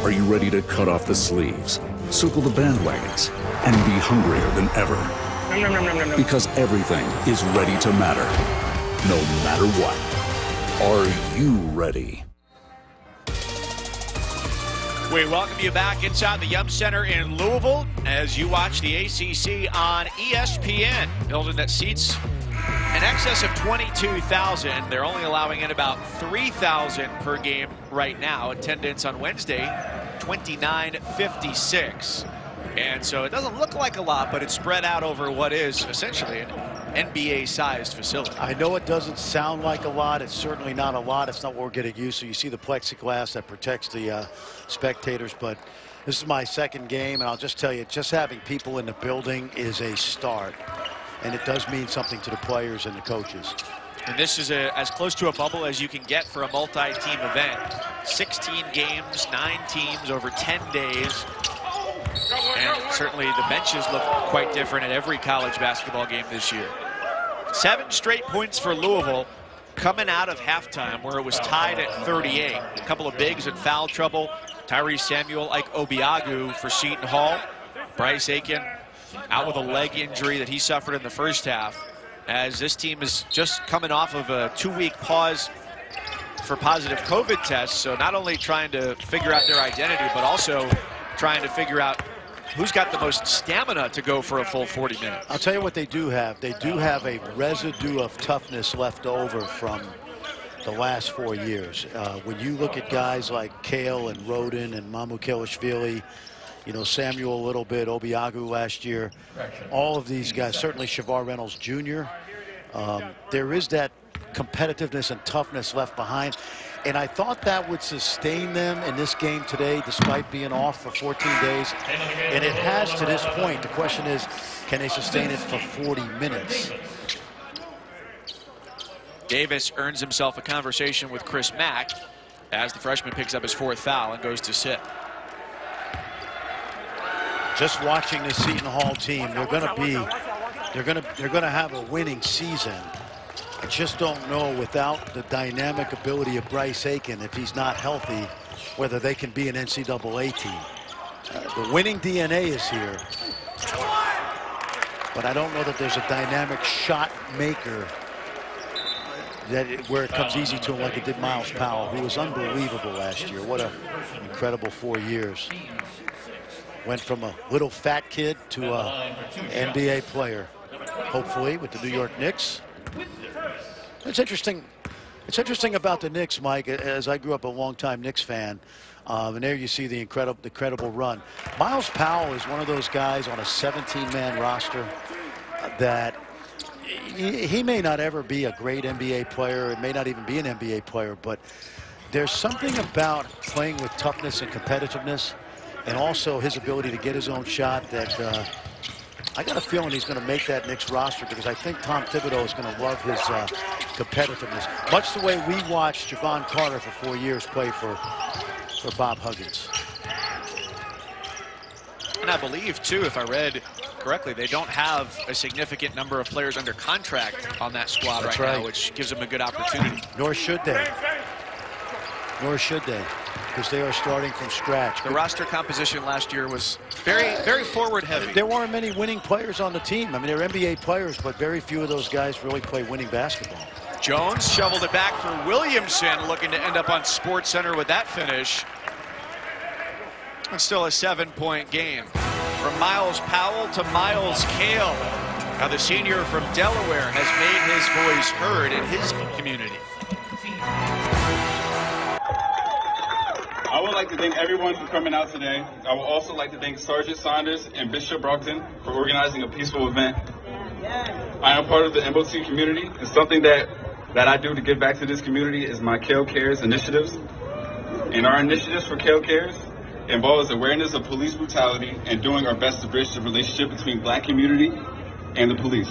Are you ready to cut off the sleeves, circle the bandwagons, and be hungrier than ever? Because everything is ready to matter, no matter what. Are you ready? We welcome you back inside the Yum Center in Louisville as you watch the ACC on ESPN. Building that seats in excess of 22,000. They're only allowing in about 3,000 per game right now. Attendance on Wednesday, 2956. And so it doesn't look like a lot, but it's spread out over what is essentially an NBA-sized facility. I know it doesn't sound like a lot. It's certainly not a lot. It's not what we're getting used to. You see the plexiglass that protects the spectators, but this is my second game, and I'll just tell you, just having people in the building is a start. And it does mean something to the players and the coaches. And this is as close to a bubble as you can get for a multi-team event. 16 games, 9 teams over 10 days. And certainly the benches look quite different at every college basketball game this year. 7 straight points for Louisville coming out of halftime where it was tied at 38. A couple of bigs in foul trouble. Tyrese Samuel, Ike Obiagu for Seton Hall. Bryce Aiken out with a leg injury that he suffered in the first half, as this team is just coming off of a 2-week pause for positive COVID tests. So not only trying to figure out their identity, but also trying to figure out who's got the most stamina to go for a full 40 minutes. I'll tell you what they do have. They do have a residue of toughness left over from the last 4 years. When you look at guys like Kale and Roden and Mamu Kelishvili, you know, Samuel a little bit, Obiagu last year, all of these guys, certainly Shavar Reynolds Jr., there is that competitiveness and toughness left behind. And I thought that would sustain them in this game today, despite being off for 14 days. And it has to this point. The question is, can they sustain it for 40 minutes? Davis earns himself a conversation with Chris Mack as the freshman picks up his 4th foul and goes to sit. Just watching this Seton Hall team, they're going to have a winning season. I just don't know, without the dynamic ability of Bryce Aiken, if he's not healthy, whether they can be an NCAA team. The winning DNA is here, but I don't know that there's a dynamic shot maker where it comes easy to him like it did Miles Powell, who was unbelievable last year. What an incredible 4 years. Went from a little fat kid to a NBA player, hopefully with the New York Knicks. It's interesting. It's interesting about the Knicks, Mike, as I grew up a longtime Knicks fan. And there you see the incredible run. Miles Powell is one of those guys on a 17-man roster that he may not ever be a great NBA player. It may not even be an NBA player, but there's something about playing with toughness and competitiveness, and also his ability to get his own shot that I got a feeling he's going to make that Knicks roster, because I think Tom Thibodeau is going to love his competitiveness, much the way we watched Javon Carter for 4 years play for Bob Huggins. And I believe, too, if I read correctly, they don't have a significant number of players under contract on that squad right now, which gives them a good opportunity. Nor should they. Nor should they, because they are starting from scratch. The roster composition last year was very forward heavy. There weren't many winning players on the team. I mean, they're NBA players, but very few of those guys really play winning basketball. Jones shoveled it back for Williamson, looking to end up on SportsCenter with that finish. It's still a 7-point game. from Miles Powell to Miles Kale. Now the senior from Delaware has made his voice heard in his community. I would like to thank everyone for coming out today. I would also like to thank Sergeant Saunders and Bishop Brockton for organizing a peaceful event. I am part of the MOT community, and something that I do to give back to this community is my Kale Cares initiatives. And our initiatives for Kale Cares involves awareness of police brutality and doing our best to bridge the relationship between black community and the police.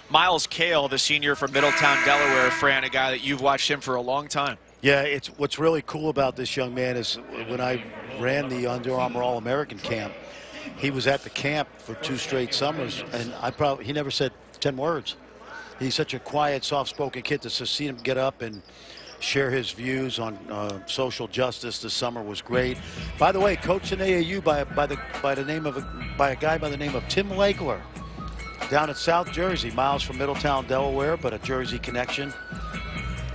Miles Kale, the senior from Middletown, Delaware, Fran, a guy that you've watched him for a long time. Yeah, it's what's really cool about this young man is when I ran the Under Armour All-American camp, he was at the camp for 2 straight summers, and he never said 10 words. He's such a quiet, soft-spoken kid. To see him get up and share his views on social justice this summer was great. By the way, coached in AAU by a guy by the name of Tim Lakeler down in South Jersey. Miles from Middletown, Delaware, but a Jersey connection.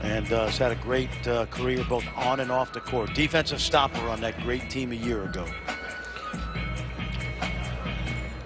And has had a great career both on and off the court. Defensive stopper on that great team a year ago.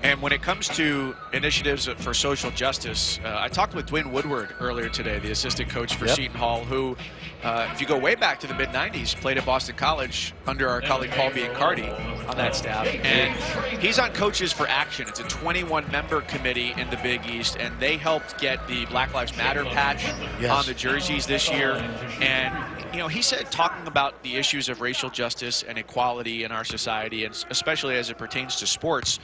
And when it comes to initiatives for social justice, I talked with Dwayne Woodward earlier today, the assistant coach for Seton Hall, who, if you go way back to the mid-90s, played at Boston College under our colleague Paul Biancardi on that staff. And he's on Coaches for Action. It's a 21-member committee in the Big East, and they helped get the Black Lives Matter patch on the jerseys this year. And you know, he said talking about the issues of racial justice and equality in our society, and especially as it pertains to sports,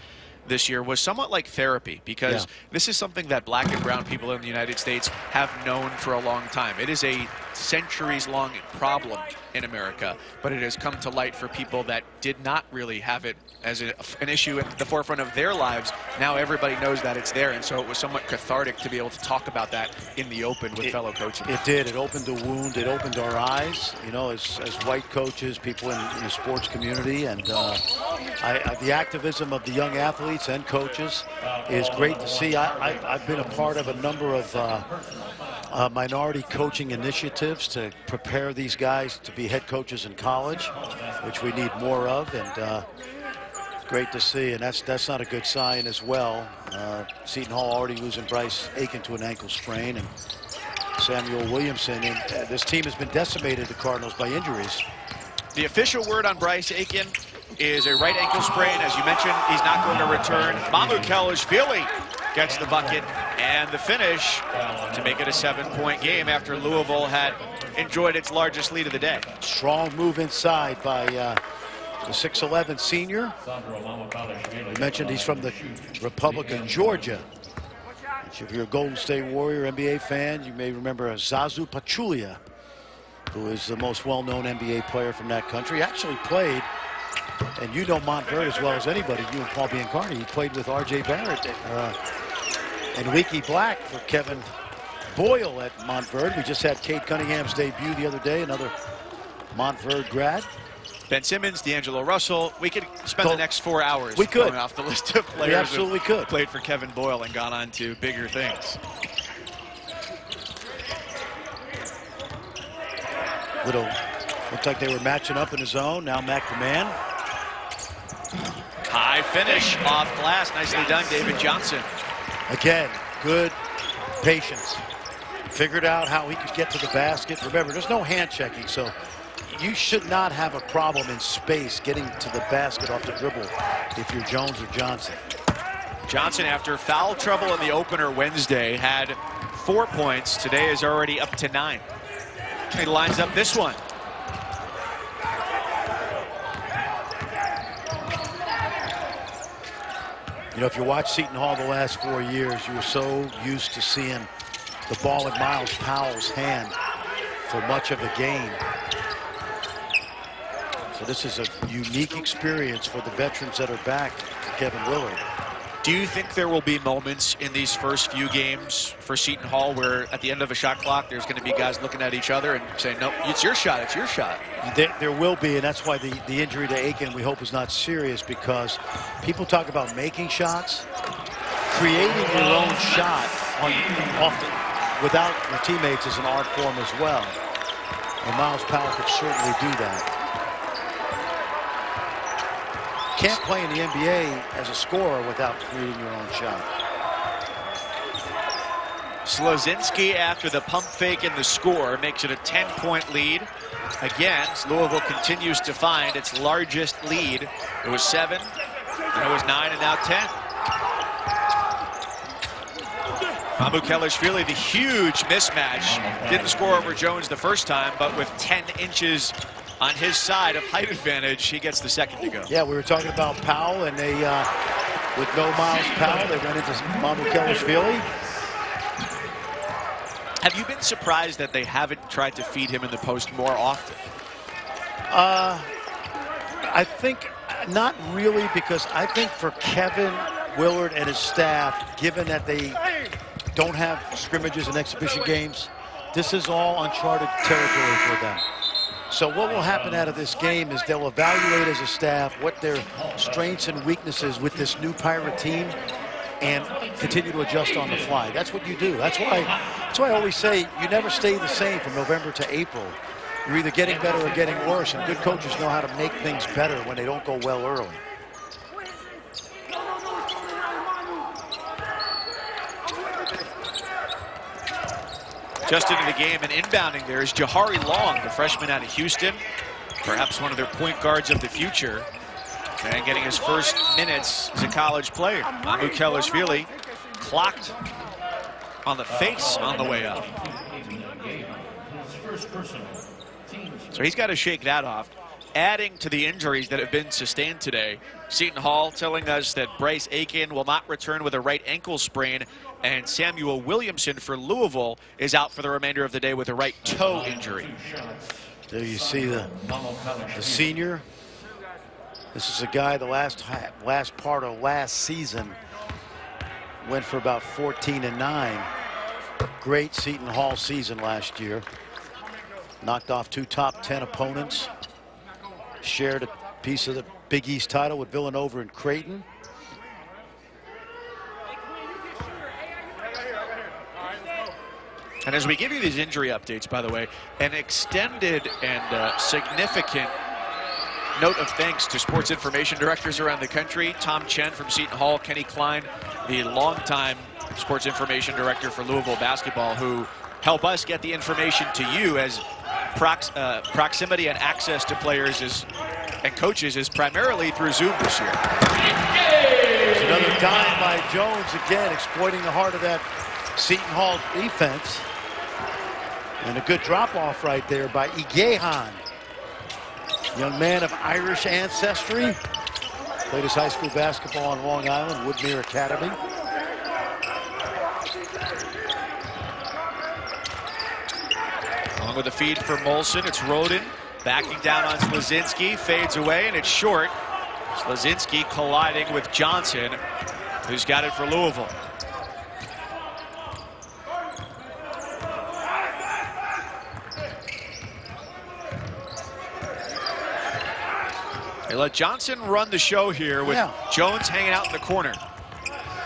this year was somewhat like therapy, because this is something that black and brown people in the United States have known for a long time. It is a centuries-long problem in America, but it has come to light for people that did not really have it as an issue at the forefront of their lives. Now everybody knows that it's there, and so it was somewhat cathartic to be able to talk about that in the open with fellow coaches. It did. It opened the wound. It opened our eyes, you know, as white coaches, people in the sports community, and the activism of the young athletes and coaches is great to see. I've been a part of a number of minority coaching initiatives to prepare these guys to be head coaches in college, which we need more of, and great to see. And that's not a good sign as well. Seton Hall already losing Bryce Aiken to an ankle sprain, and Samuel Williamson. And this team has been decimated, the Cardinals, by injuries. The official word on Bryce Aiken is a right ankle sprain. As you mentioned, he's not going to return. Mamu Kelishvili gets the bucket and the finish to make it a 7-point game after Louisville had enjoyed its largest lead of the day. Strong move inside by the 6'11 senior. We mentioned he's from the Republic of Georgia. If you're a Golden State Warrior NBA fan, you may remember Zazu Pachulia, who is the most well-known NBA player from that country. He actually played, and you know Montverde as well as anybody, you and Paul Biancardi. He played with R.J. Barrett and Leaky Black for Kevin Boyle at Montverde. We just had Cade Cunningham's debut the other day, another Montverde grad. Ben Simmons, D'Angelo Russell. We could spend the next 4 hours going off the list of players we absolutely who played for Kevin Boyle and gone on to bigger things. Looked like they were matching up in the zone. Now Mac the man. High finish off glass. Nicely done, David Johnson. Again, good patience. Figured out how he could get to the basket. Remember, there's no hand checking, so you should not have a problem in space getting to the basket off the dribble if you're Jones or Johnson. Johnson, after foul trouble in the opener Wednesday, had 4 points. Today is already up to 9. He lines up this one. You know, if you watch Seton Hall the last 4 years, you were so used to seeing the ball in Miles Powell's hand for much of the game. So this is a unique experience for the veterans that are back for Kevin Willard. Do you think there will be moments in these first few games for Seton Hall where at the end of a shot clock there's going to be guys looking at each other and saying, no, it's your shot, it's your shot? There will be, and that's why the injury to Aiken we hope is not serious, because people talk about making shots. Creating your own shot without your teammates is an art form as well. And Miles Powell could certainly do that. can't play in the NBA as a scorer without creating your own shot. Slozinski, after the pump fake and the score, makes it a 10-point lead. Again, Louisville continues to find its largest lead. It was 7, and it was 9, and now 10. Mamukelashvili, the huge mismatch. Didn't score over Jones the first time, but with 10 inches on his side of height advantage, he gets the second to go. Yeah, we were talking about Powell, and they, with no Miles Powell, they went into Mamukelashvili. Have you been surprised that they haven't tried to feed him in the post more often? I think not really, because I think for Kevin Willard and his staff, given that they don't have scrimmages and exhibition games, this is all uncharted territory for them. So what will happen out of this game is they'll evaluate as a staff what their strengths and weaknesses with this new Pirate team and continue to adjust on the fly. That's what you do. That's why I always say you never stay the same from November to April. You're either getting better or getting worse, and good coaches know how to make things better when they don't go well early. Just into the game and inbounding there is Jahari Long, the freshman out of Houston, perhaps one of their point guards of the future, and getting his first minutes as a college player. Mamukelashvili clocked on the face on the way up. So he's got to shake that off. Adding to the injuries that have been sustained today, Seton Hall telling us that Bryce Aiken will not return with a right ankle sprain, and Samuel Williamson for Louisville is out for the remainder of the day with a right toe injury. There you see the senior. This is a guy the last part of last season went for about 14 and 9. Great Seton Hall season last year. Knocked off 2 top 10 opponents. Shared a piece of the Big East title with Villanova and Creighton. And as we give you these injury updates, by the way, an extended and significant note of thanks to sports information directors around the country. Tom Chen from Seton Hall, Kenny Klein, the longtime sports information director for Louisville basketball, who help us get the information to you, as proximity and access to players and coaches is primarily through Zoom this year. There's another dime by Jones, again exploiting the heart of that Seton Hall defense. And a good drop-off right there by Igehan. Young man of Irish ancestry. Played his high school basketball on Long Island, Woodmere Academy. Along with the feed for Molson, it's Roden backing down on Slozinski, fades away, and it's short. Slozinski colliding with Johnson, who's got it for Louisville. They let Johnson run the show here with Jones hanging out in the corner.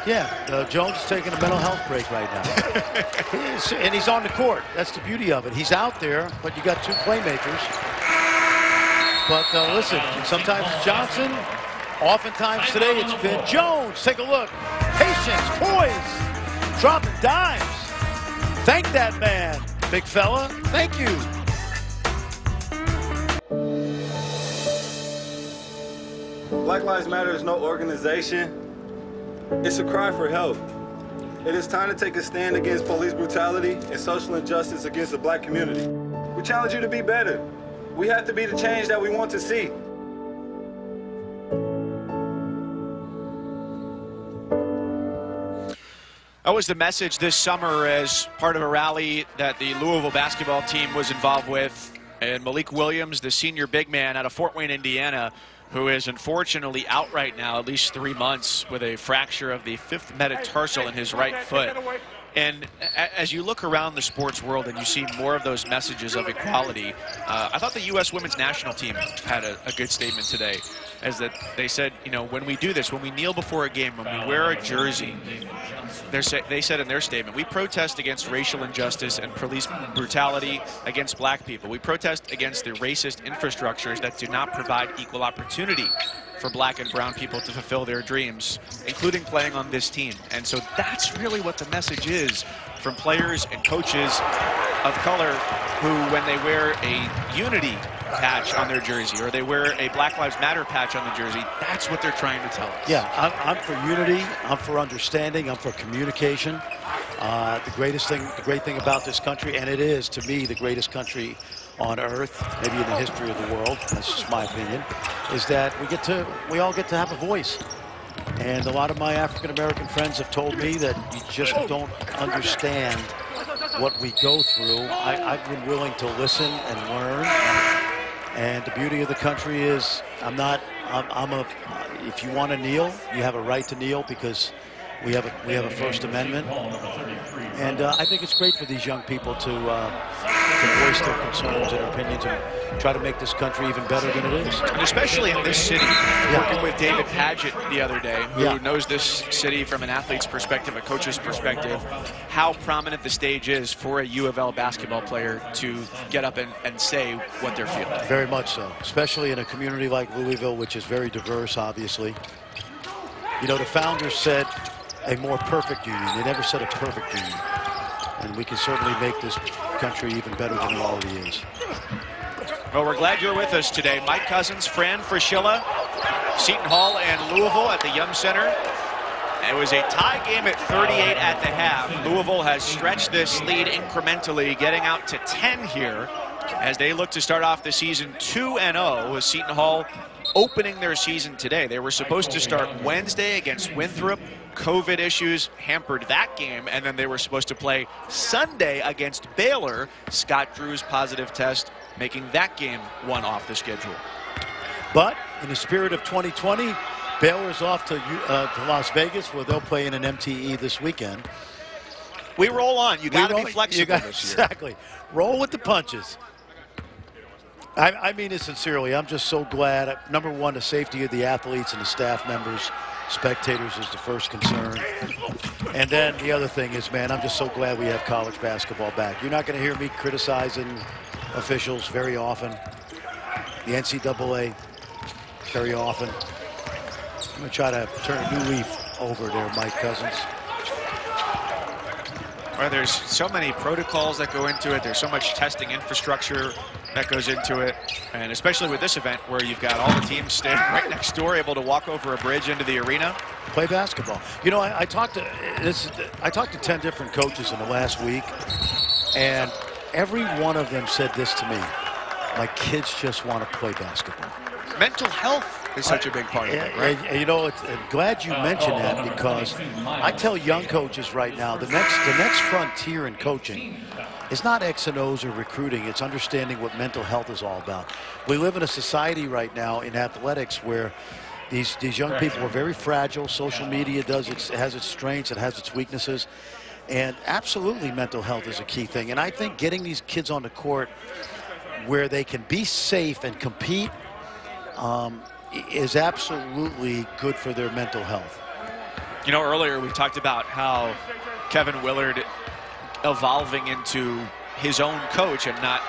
Yeah, Jones is taking a mental health break right now. And he's on the court. That's the beauty of it. He's out there, but you got 2 playmakers. But listen, sometimes it's Johnson. Oftentimes today it's been Jones. Take a look. Patience, poise, dropping dimes. Thank that man, big fella. Thank you. Black Lives Matter is no organization. It's a cry for help. It is time to take a stand against police brutality and social injustice against the black community. We challenge you to be better. We have to be the change that we want to see. That was the message this summer as part of a rally that the Louisville basketball team was involved with. And Malik Williams, the senior big man out of Fort Wayne, Indiana, who is unfortunately out right now, at least 3 months, with a fracture of the 5th metatarsal in his right foot. And as you look around the sports world and you see more of those messages of equality, I thought the U.S. women's national team had a good statement today. is that they said, you know, when we do this, when we kneel before a game, when we wear a jersey, they said in their statement, we protest against racial injustice and police brutality against black people. We protest against the racist infrastructures that do not provide equal opportunity for black and brown people to fulfill their dreams, including playing on this team. And so that's really what the message is from players and coaches of color who, when they wear a unity patch on their jersey or they wear a Black Lives Matter patch on the jersey, that's what they're trying to tell us. Yeah, I'm for unity, I'm for understanding, I'm for communication. The great thing about this country, and it is, to me, the greatest country on earth, maybe in the history of the world, that's just my opinion, is that we all get to have a voice. And a lot of my African-American friends have told me that you just don't understand what we go through. I've been willing to listen and learn. And the beauty of the country is if you want to kneel, you have a right to kneel because we have a First Amendment. And I think it's great for these young people to voice their concerns and opinions and try to make this country even better than it is. And especially in this city, working with David Padgett the other day, who knows this city from an athlete's perspective, a coach's perspective, how prominent the stage is for a U of L basketball player to get up and say what they're feeling. Very much so, especially in a community like Louisville, which is very diverse, obviously. You know, the founders said a more perfect union. They never said a perfect union. And we can certainly make this country even better than it already is. Well, we're glad you're with us today. Mike Cousins, Fran Fraschilla, Seton Hall, and Louisville at the Yum Center. It was a tie game at 38 at the half. Louisville has stretched this lead incrementally, getting out to 10 here as they look to start off the season 2-0 with Seton Hall opening their season today. They were supposed to start Wednesday against Winthrop. COVID issues hampered that game, and then they were supposed to play Sunday against Baylor. Scott Drew's positive test making that game one off the schedule. But in the spirit of 2020, Baylor's off to Las Vegas, where they'll play in an MTE this weekend. We roll on. You got to be flexible this year. Exactly. Roll with the punches. I mean it sincerely. I'm just so glad. Number one, the safety of the athletes and the staff members, spectators is the first concern. And then the other thing is, man, I'm just so glad we have college basketball back. You're not going to hear me criticizing officials very often. The NCAA very often. I'm going to try to turn a new leaf over there, Mike Cousins. Well, there's so many protocols that go into it. There's so much testing infrastructure that goes into it. And especially with this event where you've got all the teams standing right next door, able to walk over a bridge into the arena. Play basketball. You know, I talked to 10 different coaches in the last week, and every one of them said this to me: my kids just want to play basketball. Mental health is such a big part of it, right? And you know, I'm glad you mentioned that, because I tell young coaches right now, the next frontier in coaching is not X and O's or recruiting. It's understanding what mental health is all about. We live in a society right now in athletics where these young people are very fragile. Social media has its strengths, it has its weaknesses. And absolutely mental health is a key thing. And I think getting these kids on the court where they can be safe and compete is absolutely good for their mental health. You know, earlier we talked about how Kevin Willard evolving into his own coach and not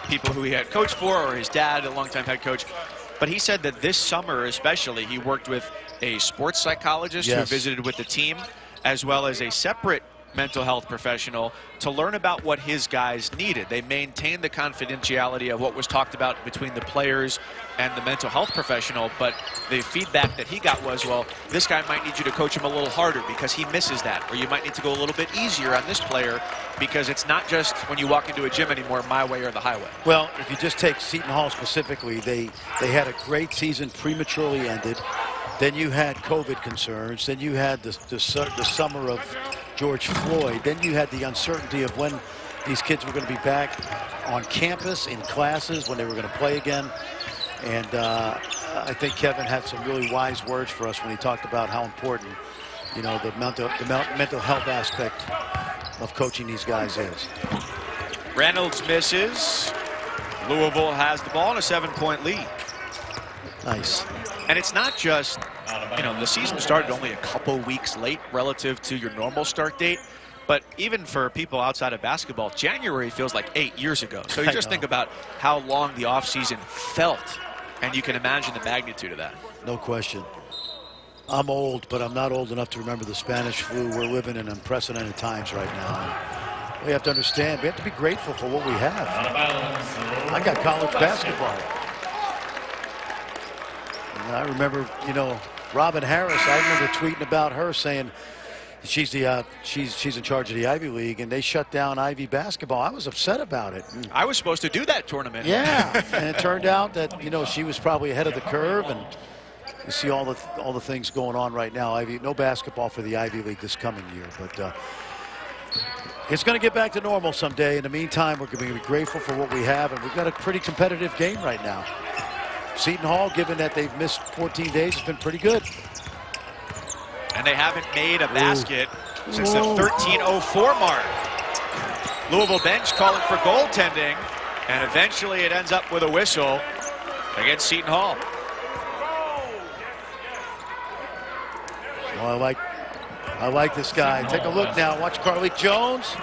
people who he had coached for, or his dad, a longtime head coach. But he said that this summer especially, he worked with a sports psychologist who visited with the team, as well as a separate mental health professional, to learn about what his guys needed. They maintained the confidentiality of what was talked about between the players and the mental health professional, but the feedback that he got was, well, this guy might need you to coach him a little harder because he misses that, or you might need to go a little bit easier on this player because it's not just when you walk into a gym anymore, my way or the highway. Well, if you just take Seton Hall specifically, they had a great season, prematurely ended. Then you had COVID concerns. Then you had the summer of George Floyd. Then you had the uncertainty of when these kids were going to be back on campus, in classes, when they were going to play again. And I think Kevin had some really wise words for us when he talked about how important, you know, the mental health aspect of coaching these guys is. Reynolds misses. Louisville has the ball in a 7-point lead. Nice. And it's not just, you know, the season started only a couple weeks late relative to your normal start date. But even for people outside of basketball, January feels like 8 years ago. So you just think about how long the offseason felt, and you can imagine the magnitude of that. No question. I'm old, but I'm not old enough to remember the Spanish flu. We're living in unprecedented times right now. We have to understand, we have to be grateful for what we have. I got college basketball. And I remember, you know, Robin Harris, I remember tweeting about her saying she's in charge of the Ivy League, and they shut down Ivy basketball. I was upset about it. I was supposed to do that tournament. Yeah, and it turned out that, you know, she was probably ahead of the curve, and you see all the things going on right now. No basketball for the Ivy League this coming year, but it's going to get back to normal someday. In the meantime, we're going to be grateful for what we have, and we've got a pretty competitive game right now. Seton Hall, given that they've missed 14 days, has been pretty good. And they haven't made a basket since the 13:04 mark. Louisville bench calling for goaltending, and eventually it ends up with a whistle against Seton Hall. Well, I like this guy. Take a look now. Watch Carlik Jones.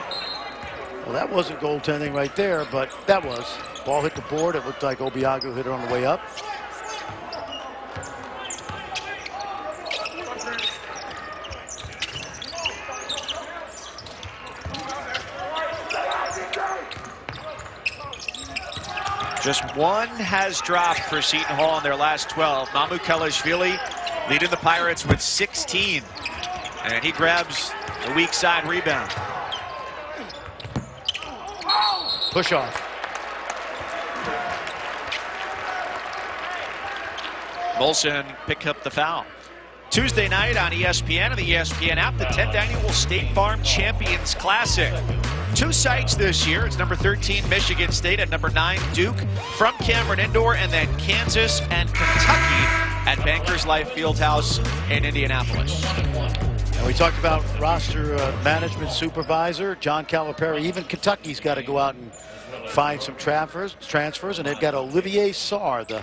Well, that wasn't goaltending right there, but that was. Ball hit the board. It looked like Obiagu hit it on the way up. Just one has dropped for Seton Hall in their last 12. Mamu Kelishvili leading the Pirates with 16. And he grabs the weak side rebound. Push off. Molson picked up the foul. Tuesday night on ESPN and the ESPN app, the 10th annual State Farm Champions Classic. 2 sites this year. It's number 13 Michigan State at number 9 Duke from Cameron Indoor, and then Kansas and Kentucky at Bankers Life Fieldhouse in Indianapolis. And we talked about roster management supervisor John Calipari. Even Kentucky's got to go out and find some transfers, and they've got Olivier Sarr, the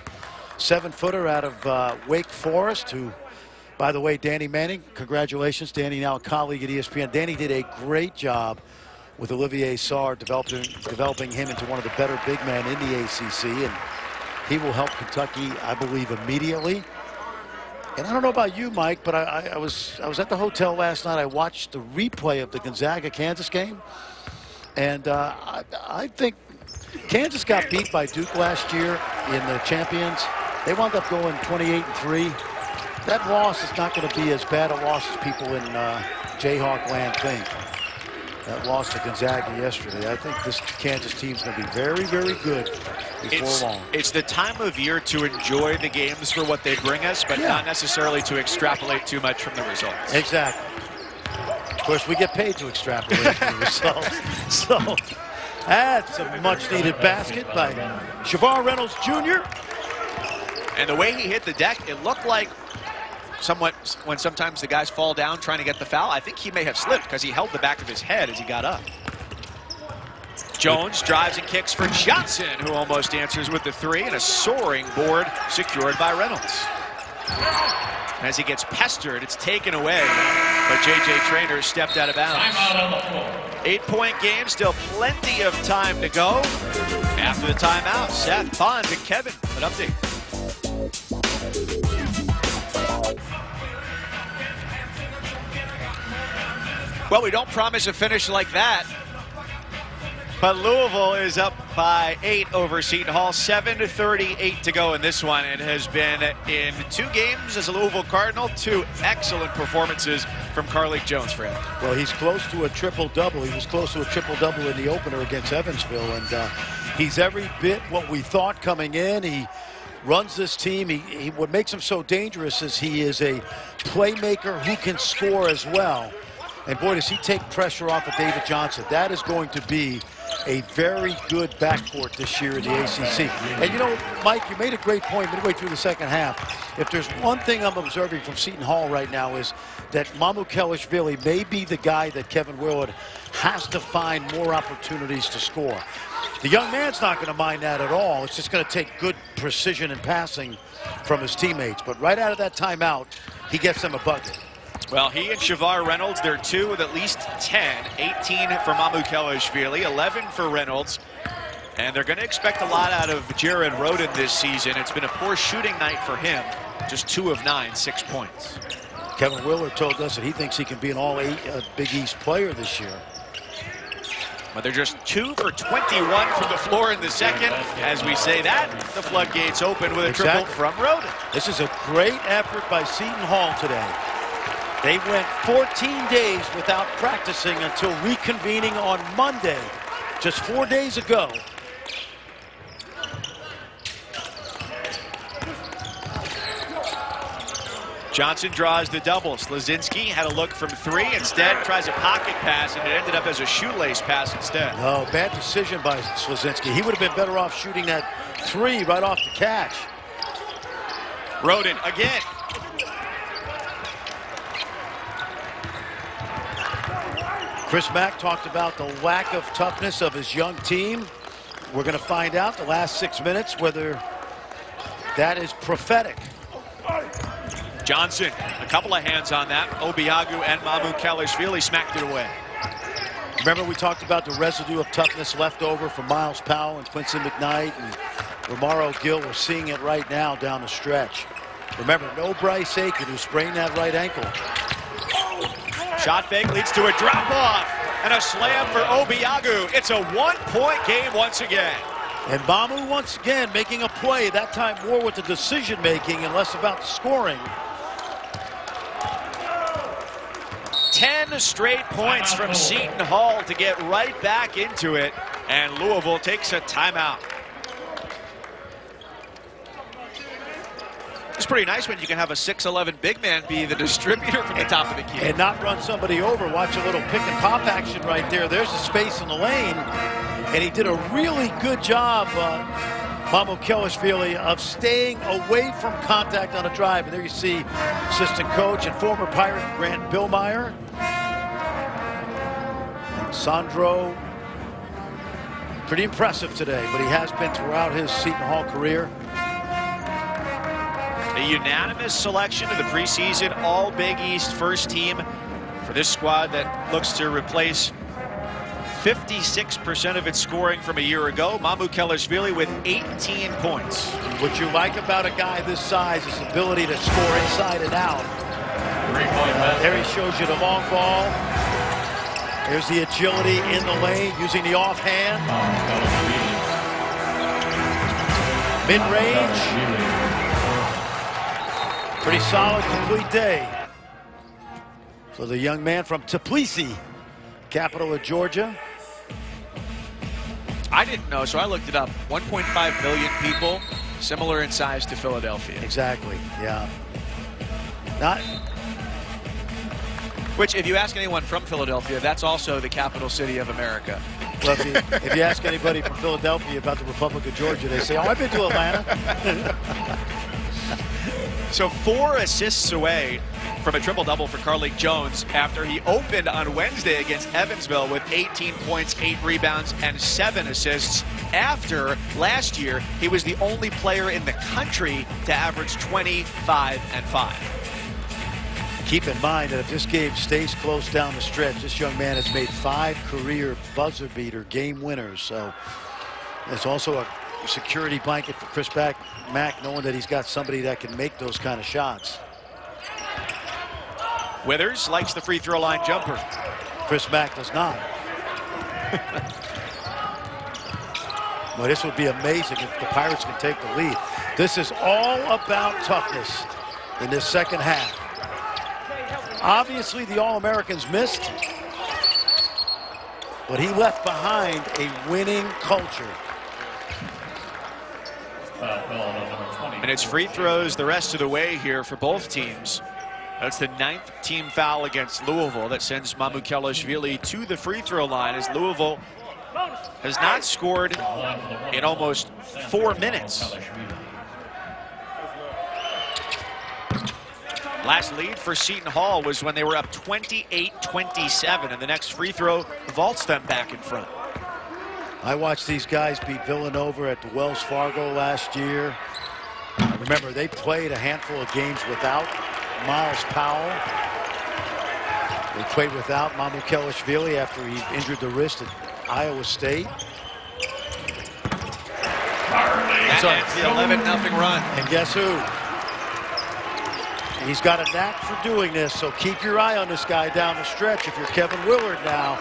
7-footer out of Wake Forest, who, by the way, Danny Manning, congratulations. Danny, now a colleague at ESPN. Danny did a great job with Olivier Sarr, developing him into one of the better big men in the ACC, and he will help Kentucky, I believe, immediately. And I don't know about you, Mike, but I was at the hotel last night. I watched the replay of the Gonzaga-Kansas game, and I think Kansas got beat by Duke last year in the Champions. They wound up going 28-3. That loss is not going to be as bad a loss as people in Jayhawk land think. That loss to Gonzaga yesterday. I think this Kansas team's going to be very, very good before long. It's the time of year to enjoy the games for what they bring us, but not necessarily to extrapolate too much from the results. Exactly. Of course, we get paid to extrapolate from the results. So that's a much-needed basket by Shavar Reynolds Jr. And the way he hit the deck, it looked like somewhat when sometimes the guys fall down trying to get the foul. I think he may have slipped because he held the back of his head as he got up. Jones drives and kicks for Johnson, who almost answers with the 3, and a soaring board secured by Reynolds. As he gets pestered, it's taken away, but J.J. Traynor stepped out of bounds. 8-point game, still plenty of time to go. After the timeout, Seth, Pond, and Kevin, an update. Well, we don't promise a finish like that, but Louisville is up by 8 over Seton Hall, 7:38 to go in this one. It has been in 2 games as a Louisville Cardinal, 2 excellent performances from Carlik Jones for him. Well, he's close to a triple-double. He was close to a triple-double in the opener against Evansville, and he's every bit what we thought coming in. He runs this team. What makes him so dangerous is he is a playmaker who can score as well. And boy, does he take pressure off of David Johnson. That is going to be a very good backcourt this year in the ACC. And you know, Mike, you made a great point midway through the second half. If there's one thing I'm observing from Seton Hall right now is that Mamukelashvili may be the guy that Kevin Willard has to find more opportunities to score. The young man's not going to mind that at all. It's just going to take good precision and passing from his teammates. But right out of that timeout, he gets them a bucket. Well, he and Shavar Reynolds, they're two with at least 10. 18 for Mamukelashvili, 11 for Reynolds. And they're going to expect a lot out of Jared Rhoden this season. It's been a poor shooting night for him. Just 2 of 9, 6 points. Kevin Willard told us that he thinks he can be an all-Big East player this year. But they're just 2 for 21 from the floor in the second. As we say that, the floodgates open with a triple from Rhoden. This is a great effort by Seton Hall today. They went 14 days without practicing until reconvening on Monday, just 4 days ago. Johnson draws the double. Slazinski had a look from 3. Instead, tries a pocket pass, and it ended up as a shoelace pass instead. Oh, bad decision by Slazinski. He would have been better off shooting that 3 right off the catch. Rhoden again. Chris Mack talked about the lack of toughness of his young team. We're going to find out the last 6 minutes whether that is prophetic. Johnson, a couple of hands on that. Obiagu and Mamukelashvili smacked it away. Remember we talked about the residue of toughness left over from Miles Powell and Quincy McKnight and Romaro Gill. We're seeing it right now down the stretch. Remember, no Bryce Aiken, who sprained that right ankle. Shot fake leads to a drop-off and a slam for Obiagu. It's a one-point game once again. And Mamu once again making a play, that time more with the decision-making and less about the scoring. 10 straight points from Seton Hall to get right back into it. And Louisville takes a timeout. It's pretty nice when you can have a 6'11" big man be the distributor from the top of the key. And not run somebody over. Watch a little pick and pop action right there. There's the space in the lane. And he did a really good job, Mamukelashvili, of staying away from contact on a drive. And there you see assistant coach and former Pirate Grant Billmeyer. And Sandro, pretty impressive today, but he has been throughout his Seton Hall career. A unanimous selection of the preseason All-Big East first team for this squad that looks to replace 56% of its scoring from a year ago. Mamukelashvili with 18 points. What you like about a guy this size is his ability to score inside and out. There he shows you the long ball. There's the agility in the lane, using the offhand. Mid-range. Pretty solid, complete day for the young man from Tbilisi, capital of Georgia. I didn't know, so I looked it up. 1.5 million people, similar in size to Philadelphia. Exactly, yeah. Which, if you ask anyone from Philadelphia, that's also the capital city of America. Well, if you ask anybody from Philadelphia about the Republic of Georgia, they say, oh, I've been to Atlanta. So 4 assists away from a triple-double for Carlik Jones after he opened on Wednesday against Evansville with 18 points, 8 rebounds, and 7 assists. After last year, he was the only player in the country to average 25 and 5. Keep in mind that if this game stays close down the stretch, this young man has made 5 career buzzer-beater game winners. So it's also a security blanket for Chris Mack, knowing that he's got somebody that can make those kind of shots. Withers likes the free throw line jumper. Chris Mack does not. Well, this would be amazing if the Pirates can take the lead. This is all about toughness in this second half. Obviously, the All-Americans missed, but he left behind a winning culture. And it's free throws the rest of the way here for both teams. That's the 9th team foul against Louisville that sends Mamukelashvili to the free throw line as Louisville has not scored in almost 4 minutes. Last lead for Seton Hall was when they were up 28-27, and the next free throw vaults them back in front. I watched these guys beat Villanova at the Wells Fargo last year. Remember, they played a handful of games without Miles Powell. They played without Mamukelashvili after he injured the wrist at Iowa State. That ends the 11-0 run. And guess who? He's got a knack for doing this, so keep your eye on this guy down the stretch. If you're Kevin Willard now,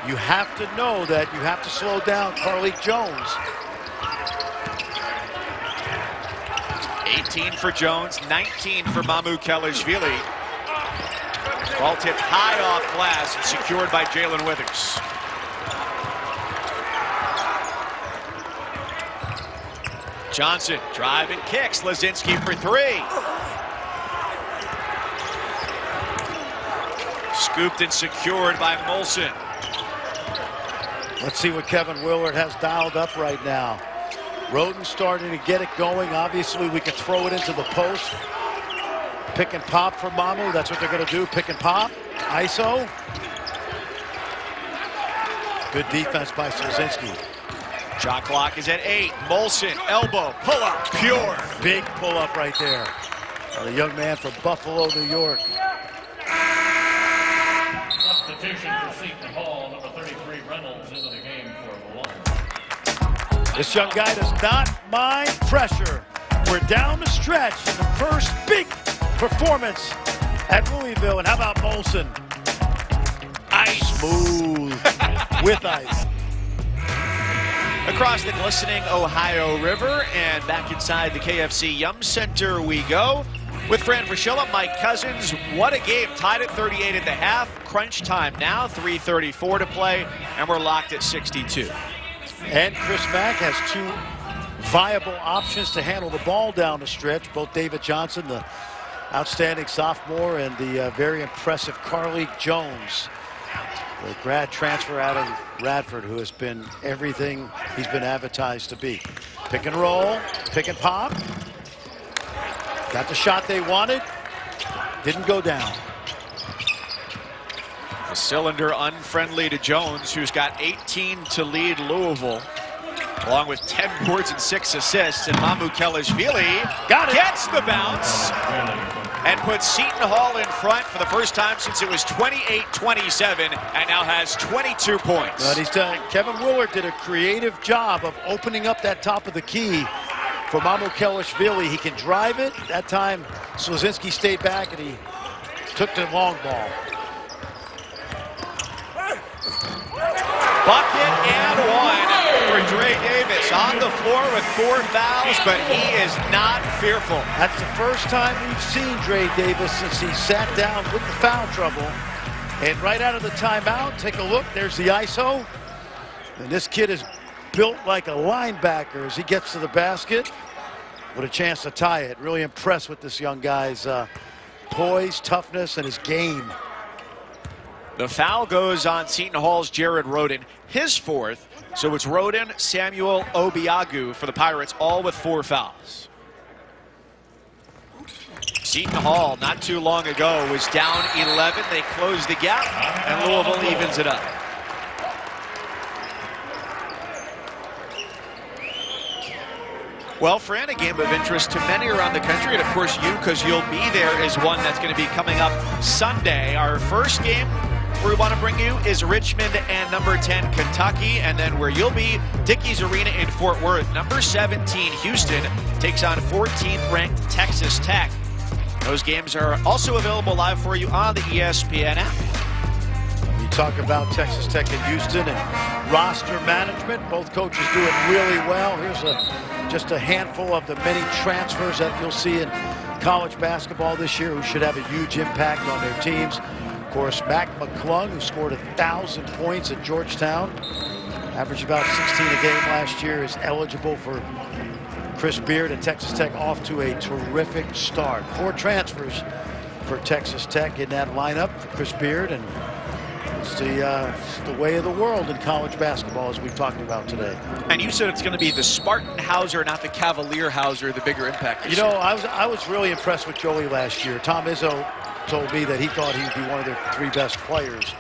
you have to know that you have to slow down Carlik Jones. 18 for Jones, 19 for Mamukelashvili. Ball tipped high off glass and secured by Jalen Withers. Johnson driving kicks. Lazinski for 3. Scooped and secured by Molson. Let's see what Kevin Willard has dialed up right now. Roden starting to get it going. Obviously, we can throw it into the post. Pick and pop for Mamu. That's what they're going to do. Pick and pop. ISO. Good defense by Lazinski. Shot clock is at 8. Molson, elbow, pull up, pure. Big pull up right there. The young man from Buffalo, New York. Substitution for Seton Hall, number 33 Reynolds into the game for Malone. This young guy does not mind pressure. We're down the stretch in the first big performance at Louisville. And how about Molson? Ice. Smooth with ice. Across the glistening Ohio River and back inside the KFC Yum Center we go. With Fran Fraschilla, Mike Cousins. What a game. Tied at 38 at the half. Crunch time now. 3:34 to play. And we're locked at 62. And Chris Mack has 2 viable options to handle the ball down the stretch. Both David Johnson, the outstanding sophomore, and the very impressive Carlik Jones, the grad transfer out of Radford, who has been everything he's been advertised to be. Pick and roll. Pick and pop. Got the shot they wanted. Didn't go down. The cylinder unfriendly to Jones, who's got 18 to lead Louisville, along with 10 boards and 6 assists. And Mamukelashvili gets the bounce and puts Seton Hall in front for the first time since it was 28-27, and now has 22 points. But he's done. Kevin Willard did a creative job of opening up that top of the key for Mamukelashvili. He can drive it. That time, Lazinski stayed back and he took the long ball. Bucket and 1 for Dre Davis on the floor with 4 fouls, but he is not fearful. That's the first time we've seen Dre Davis since he sat down with the foul trouble. And right out of the timeout, take a look. There's the ISO. And this kid is built like a linebacker as he gets to the basket with a chance to tie it. Really impressed with this young guy's poise, toughness, and his game. The foul goes on Seton Hall's Jared Roden, his 4th. So it's Roden, Samuel Obiagu for the Pirates, all with 4 fouls. Seton Hall, not too long ago, was down 11. They closed the gap, and Louisville evens it up. Well, Fran, a game of interest to many around the country, and of course you, because you'll be there, is one that's going to be coming up Sunday. Our first game we want to bring you is Richmond and number 10 Kentucky, and then where you'll be, Dickies Arena in Fort Worth. Number 17 Houston takes on 14th ranked Texas Tech. Those games are also available live for you on the ESPN app. You talk about Texas Tech and Houston and roster management. Both coaches do it really well. Here's just a handful of the many transfers that you'll see in college basketball this year who should have a huge impact on their teams. Of course, Mac McClung, who scored 1,000 points at Georgetown, averaged about 16 a game last year, is eligible for Chris Beard at Texas Tech, off to a terrific start. 4 transfers for Texas Tech in that lineup for Chris Beard, and It's the way of the world in college basketball, as we've talked about today. And you said it's going to be the Spartan Hauser, not the Cavalier Hauser, the bigger impact. You know, I was really impressed with Joey last year. Tom Izzo told me that he thought he would be one of their 3 best players,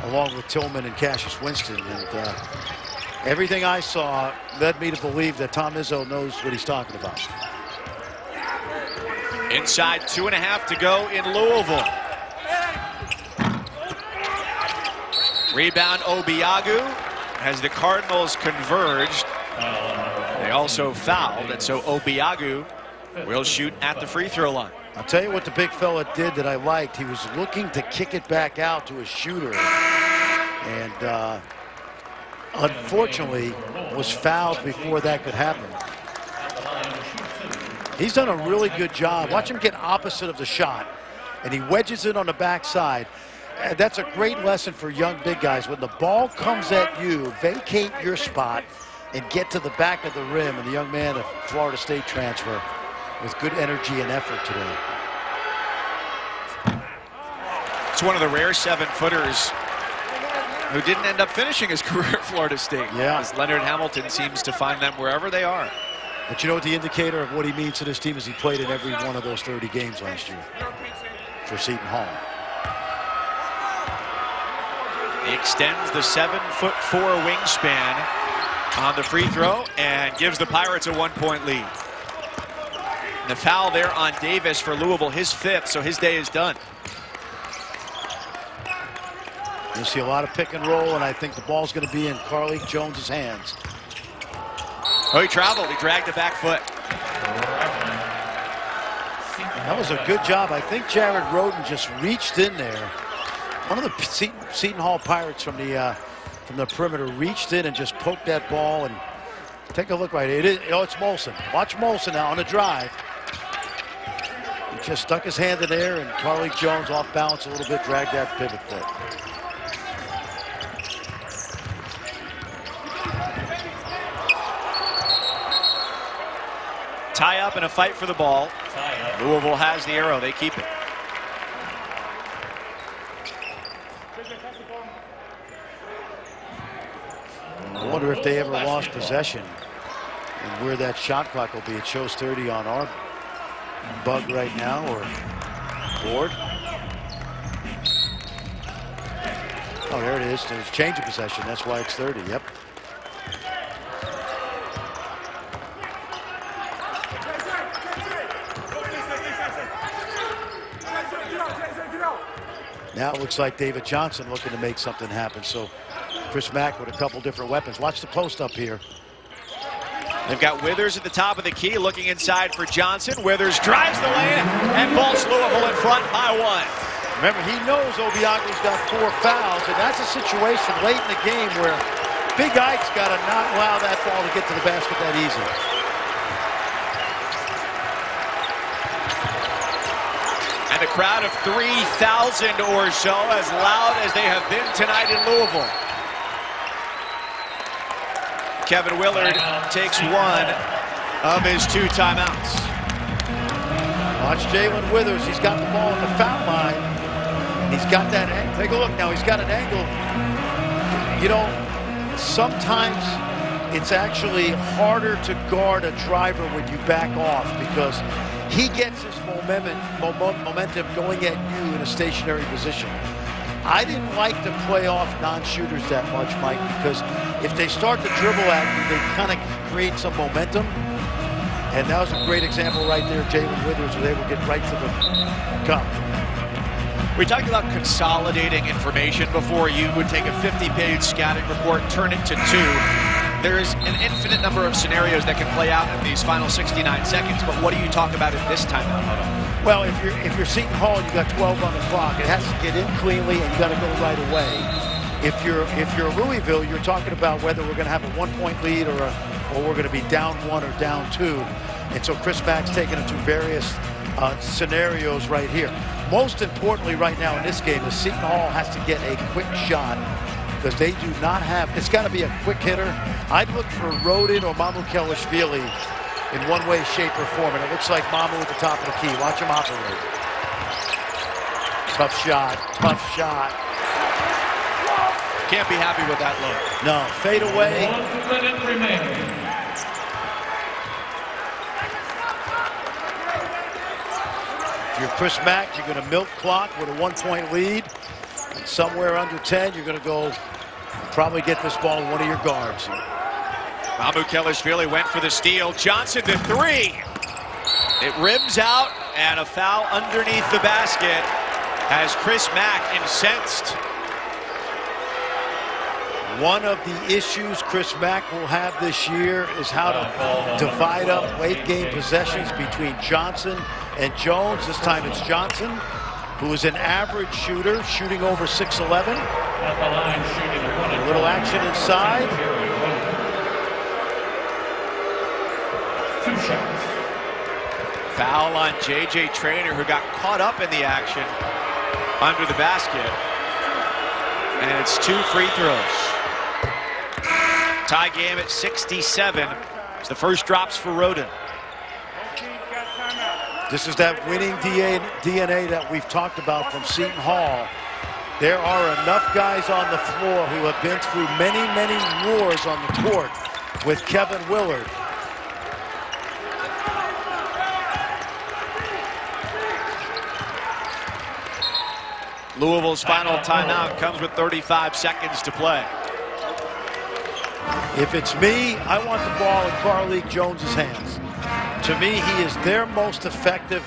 along with Tillman and Cassius Winston. And everything I saw led me to believe that Tom Izzo knows what he's talking about. Inside 2.5 to go in Louisville. Rebound Obiagu as the Cardinals converged. They also fouled, and so Obiagu will shoot at the free throw line. I'll tell you what the big fella did that I liked. He was looking to kick it back out to a shooter, and unfortunately was fouled before that could happen. He's done a really good job. Watch him get opposite of the shot, and he wedges it on the backside. That's a great lesson for young big guys. When the ball comes at you, vacate your spot and get to the back of the rim. And the young man, a Florida State transfer, with good energy and effort today. It's one of the rare 7-footers who didn't end up finishing his career at Florida State. Yeah. As Leonard Hamilton seems to find them wherever they are. But you know what the indicator of what he means to this team is? He played in every one of those 30 games last year for Seton Hall. He extends the 7'4" wingspan on the free throw and gives the Pirates a 1-point lead. And the foul there on Davis for Louisville, his 5th, so his day is done. You'll see a lot of pick and roll, and I think the ball's going to be in Carlik Jones's hands. Oh, he traveled. He dragged the back foot. That was a good job. I think Jared Roden just reached in there. One of the Seton Hall Pirates from the perimeter reached in and just poked that ball. And take a look right here. It's Molson. Watch Molson now on the drive. He just stuck his hand in there, and Carlik Jones off balance a little bit, dragged that pivot foot. Tie up and a fight for the ball. Louisville has the arrow. They keep it. I wonder if they ever lost possession and where that shot clock will be. It shows 30 on our bug right now, or board. Oh, there it is. There's a change of possession. That's why it's 30. Yep. Now it looks like David Johnson looking to make something happen. So Chris Mack with a couple different weapons. Watch the post up here. They've got Withers at the top of the key, looking inside for Johnson. Withers drives the lane and vaults Louisville in front by 1. Remember, he knows Obiagu's got 4 fouls, and that's a situation late in the game where Big Ike's got to not allow that ball to get to the basket that easy. And a crowd of 3,000 or so, as loud as they have been tonight in Louisville. Kevin Willard takes 1 of his 2 timeouts. Watch Jalen Withers. He's got the ball at the foul line. He's got that angle. Take a look now. He's got an angle. You know, sometimes it's actually harder to guard a driver when you back off, because he gets his momentum going at you in a stationary position. I didn't like to play off non-shooters that much, Mike, because if they start to dribble at you, they kind of create some momentum. And that was a great example right there. Jalen Withers was able to get right to the cup. We talked about consolidating information before. You would take a 50-page scouting report, turn it to 2. There's an infinite number of scenarios that can play out in these final 69 seconds, but what do you talk about in this timeout? Well, if you're Seton Hall, you got 12 on the clock. It has to get in cleanly, and you got to go right away. If you're Louisville, you're talking about whether we're going to have a 1-point lead or we're going to be down 1 or down 2. And so Chris Mack's taking them to various scenarios right here. Most importantly right now in this game is Seton Hall has to get a quick shot, because they do not have, it's got to be a quick hitter. I'd look for Rodin or Mamukelashvili in one way, shape, or form. And it looks like Mamu at the top of the key. Watch him operate. Tough shot, tough shot. Can't be happy with that look. No, fade away. 1 minute remaining. If you're Chris Mack, you're going to milk clock with a 1-point lead. And somewhere under 10, you're going to go probably get this ball in one of your guards. Mamukelashvili went for the steal. Johnson to 3. It rims out, and a foul underneath the basket has Chris Mack incensed. One of the issues Chris Mack will have this year is how to divide up late game possessions between Johnson and Jones. This time it's Johnson, who is an average shooter, shooting over 6'11". A little action inside. 2 shots. Foul on J.J. Traynor, who got caught up in the action under the basket. And it's 2 free throws. Tie game at 67. It's the first drops for Roden. This is that winning DNA that we've talked about from Seton Hall. There are enough guys on the floor who have been through many, many wars on the court with Kevin Willard. Louisville's final timeout comes with 35 seconds to play. If it's me, I want the ball in Carlik Jones's hands. To me, he is their most effective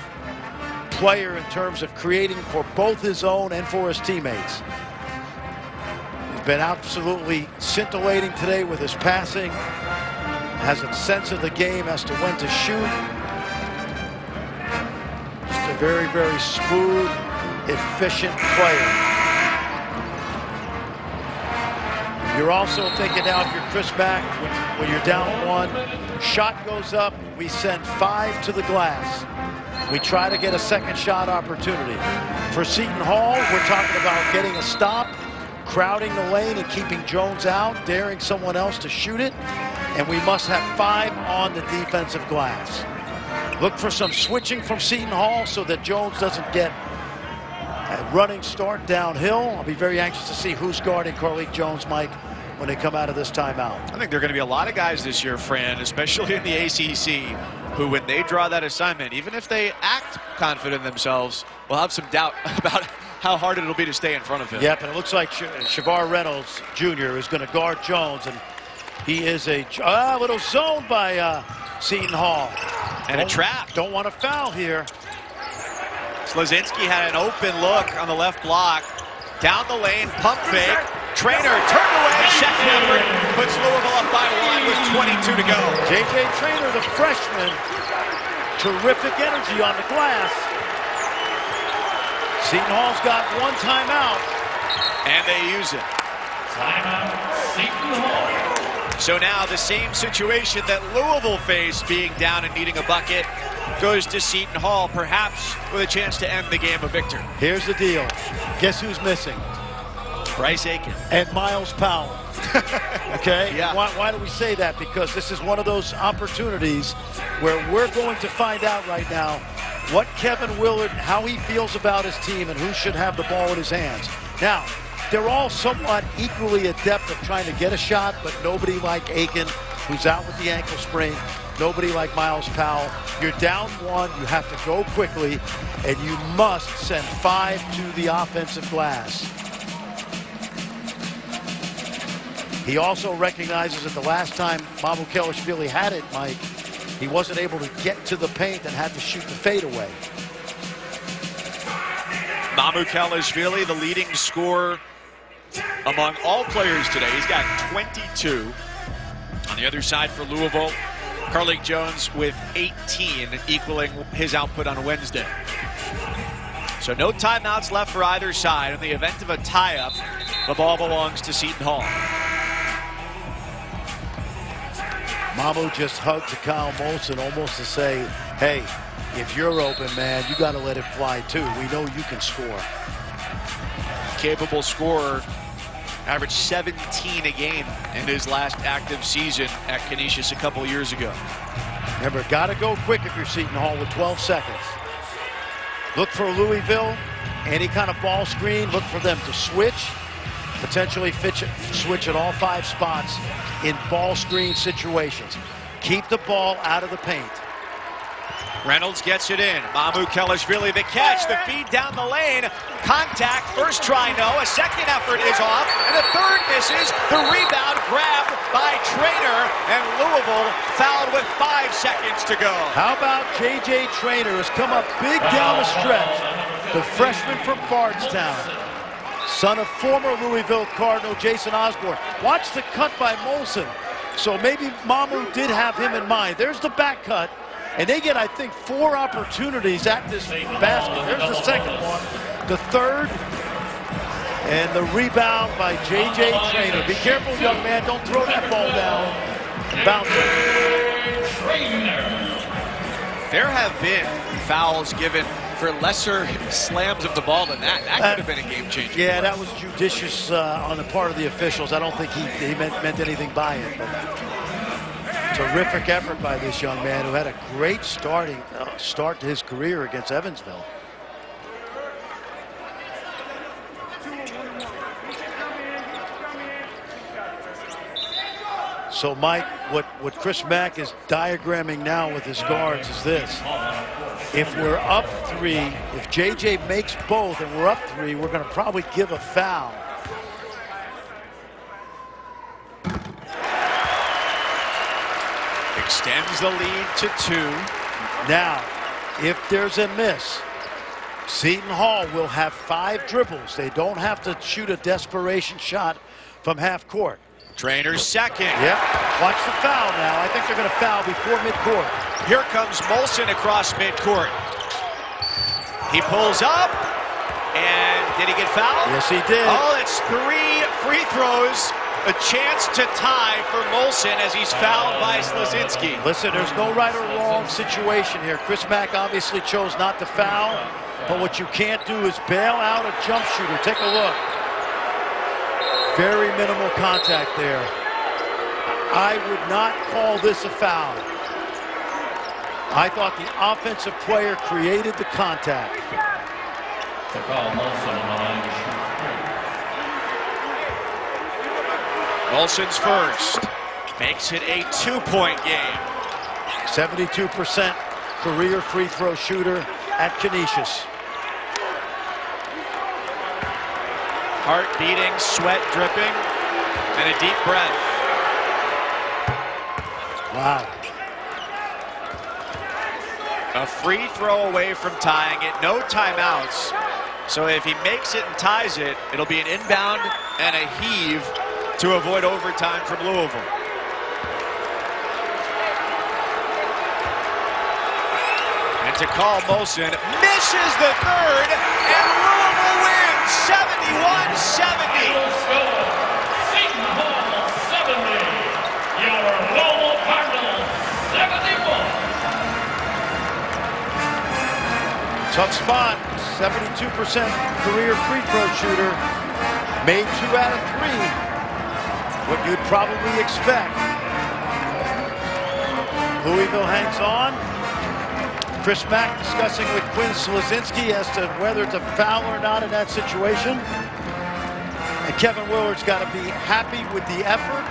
player in terms of creating for both his own and for his teammates. He's been absolutely scintillating today with his passing. Has a sense of the game as to when to shoot. Just a very, very smooth, efficient player. You're also thinking now, if you're Chris Mack, when you're down 1, shot goes up, we send 5 to the glass. We try to get a second shot opportunity. For Seton Hall, we're talking about getting a stop, crowding the lane and keeping Jones out, daring someone else to shoot it, and we must have 5 on the defensive glass. Look for some switching from Seton Hall so that Jones doesn't get a running start downhill. I'll be very anxious to see who's guarding Carlik Jones, Mike, when they come out of this timeout. I think there are going to be a lot of guys this year, Fran, especially in the ACC, who when they draw that assignment, even if they act confident in themselves, will have some doubt about how hard it'll be to stay in front of him. Yep, and it looks like Shavar Reynolds Jr. is going to guard Jones, and he is a little zone by Seton Hall. And a trap. Don't want to foul here. Slazinski had an open look on the left block. Down the lane, pump fake. Traynor turned away. Second effort puts Louisville up by 1 with 22 to go. J.J. Traynor, the freshman. Terrific energy on the glass. Seton Hall's got 1 timeout. And they use it. Timeout, Seton Hall. So now the same situation that Louisville faced, being down and needing a bucket, goes to Seton Hall, perhaps with a chance to end the game a victor. Here's the deal. Guess who's missing? Bryce Aiken. And Miles Powell. Okay? Yeah. Why do we say that? Because this is one of those opportunities where we're going to find out right now what Kevin Willard, how he feels about his team and who should have the ball in his hands. Now, they're all somewhat equally adept of trying to get a shot, but nobody like Aiken, who's out with the ankle sprain. Nobody like Miles Powell. You're down 1, you have to go quickly, and you must send 5 to the offensive glass. He also recognizes that the last time Mamukelashvili had it, Mike, he wasn't able to get to the paint and had to shoot the fadeaway. Mamukelashvili, the leading scorer among all players today. He's got 22. On the other side for Louisville, Carlik Jones with 18, equaling his output on Wednesday. So no timeouts left for either side. In the event of a tie-up, the ball belongs to Seton Hall. Mamu just hugged to Kyle Molson almost to say, hey, if you're open, man, you got to let it fly too. We know you can score. Capable scorer, averaged 17 a game in his last active season at Canisius a couple years ago. Remember, got to go quick if you're Seton Hall with 12 seconds. Look for Louisville, any kind of ball screen, look for them to switch. potentially switch at all 5 spots in ball screen situations. Keep the ball out of the paint. Reynolds gets it in. Mamu Kelishvili the catch, the feed down the lane. Contact, first try no, a second effort is off, and the third misses. The rebound grabbed by Traynor, and Louisville fouled with 5 seconds to go. How about J.J. Traynor has come up big down the stretch. The freshman from Bardstown, son of former Louisville Cardinal Jason Osborne. Watch the cut by Molson. So maybe Mamu did have him in mind. There's the back cut. And they get, I think, 4 opportunities at this basket. There's the second one, the third, and the rebound by J.J. Traynor. Be careful, young man. Don't throw that ball down. Bounce it. There have been fouls given for lesser slams of the ball than that. That could have been a game changer. Yeah, that was judicious on the part of the officials. I don't think he meant anything by it. But terrific effort by this young man who had a great start to his career against Evansville. So, Mike, what Chris Mack is diagramming now with his guards is this. If we're up 3, if J.J. makes both and we're up 3, we're going to probably give a foul. Extends the lead to 2. Now, if there's a miss, Seton Hall will have 5 dribbles. They don't have to shoot a desperation shot from half court. Trainor's second. Yep. Watch the foul now. I think they're going to foul before midcourt. Here comes Molson across midcourt. He pulls up. And did he get fouled? Yes, he did. Oh, it's 3 free throws. A chance to tie for Molson as he's fouled by Slazinski. Listen, there's no right or wrong situation here. Chris Mack obviously chose not to foul, but what you can't do is bail out a jump shooter. Take a look. Very minimal contact there. I would not call this a foul. I thought the offensive player created the contact. To call Molson on the line to shoot 3. Molson's first. Makes it a 2-point game. 72% career free throw shooter at Canisius. Heart beating, sweat dripping, and a deep breath. Wow. A free throw away from tying it, no timeouts. So if he makes it and ties it, it'll be an inbound and a heave to avoid overtime from Louisville. And to call Molson, misses the third, and Louisville wins 71-70. Seton Hall 70. Your Louisville Cardinals 71. Tough spot, 72% career free throw shooter. Made 2 out of 3. What you'd probably expect. Louisville hangs on. Chris Mack discussing with Quinn Slazinski as to whether it's a foul or not in that situation. And Kevin Willard's got to be happy with the effort.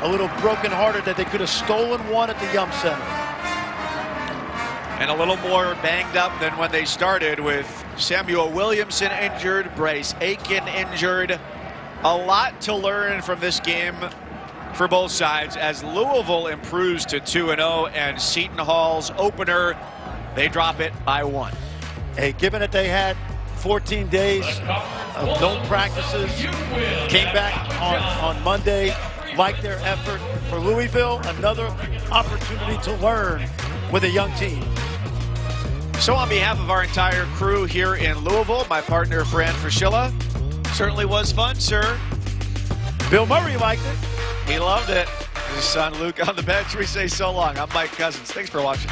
A little brokenhearted that they could have stolen one at the Yum Center. And a little more banged up than when they started, with Samuel Williamson injured, Bryce Aiken injured. A lot to learn from this game for both sides as Louisville improves to 2-0, and Seton Hall's opener, they drop it by 1. Hey, given that they had 14 days of no practices, came back on Monday, liked their effort. For Louisville, another opportunity to learn with a young team. So on behalf of our entire crew here in Louisville, my partner Fran Fraschilla, certainly was fun, sir. Bill Murray liked it. He loved it. His son Luke on the bench. We say so long. I'm Mike Cousins. Thanks for watching.